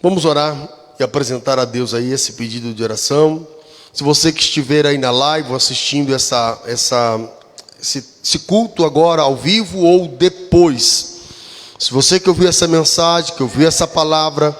Vamos orar e apresentar a Deus aí esse pedido de oração. Se você que estiver aí na live assistindo esse culto agora ao vivo ou depois, se você que ouviu essa mensagem, que ouviu essa palavra,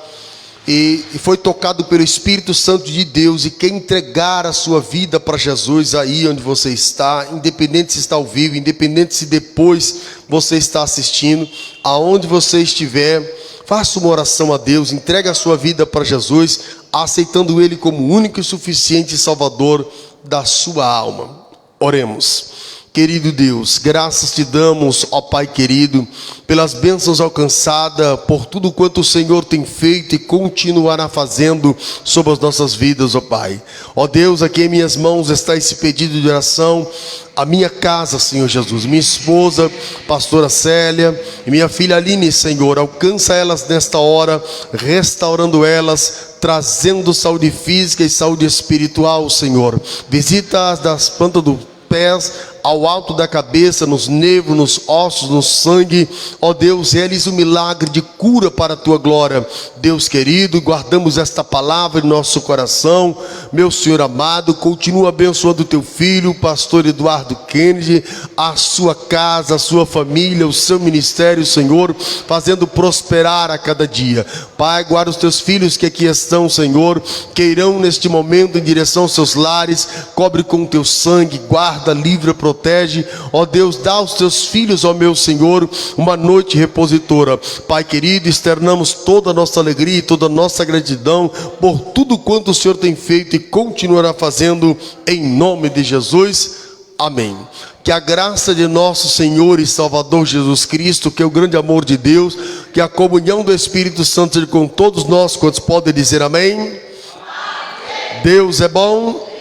e foi tocado pelo Espírito Santo de Deus e quer entregar a sua vida para Jesus aí onde você está, independente se está ao vivo, independente se depois você está assistindo, aonde você estiver, faça uma oração a Deus, entregue a sua vida para Jesus, aceitando Ele como único e suficiente Salvador da sua alma. Oremos. Querido Deus, graças te damos, ó Pai querido, pelas bênçãos alcançadas, por tudo quanto o Senhor tem feito e continuará fazendo sobre as nossas vidas, ó Pai. Ó Deus, aqui em minhas mãos está esse pedido de oração, a minha casa, Senhor Jesus, minha esposa, pastora Célia, e minha filha Aline, Senhor, alcança elas nesta hora, restaurando elas, trazendo saúde física e saúde espiritual, Senhor. Visita-as das plantas do pés ao alto da cabeça, nos nervos, nos ossos, no sangue. Ó Deus, realiza um milagre de cura para a tua glória. Deus querido, guardamos esta palavra em nosso coração. Meu Senhor amado, continua abençoando o teu filho, o pastor Eduardo Kennedy, a sua casa, a sua família, o seu ministério, Senhor, fazendo prosperar a cada dia. Pai, guarda os teus filhos que aqui estão, Senhor, que irão neste momento em direção aos seus lares, cobre com o teu sangue, guarda, livra, protege. Ó Deus, dá aos teus filhos, ó meu Senhor, uma noite repositora. Pai querido, externamos toda a nossa alegria e toda a nossa gratidão por tudo quanto o Senhor tem feito e continuará fazendo, em nome de Jesus. Amém. Que a graça de nosso Senhor e Salvador Jesus Cristo, que é o grande amor de Deus, que a comunhão do Espírito Santo seja com todos nós. Quantos podem dizer amém? Amém. Deus é bom.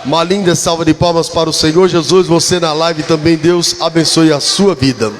Uma linda salva de palmas para o Senhor Jesus. Você na live também, Deus abençoe a sua vida.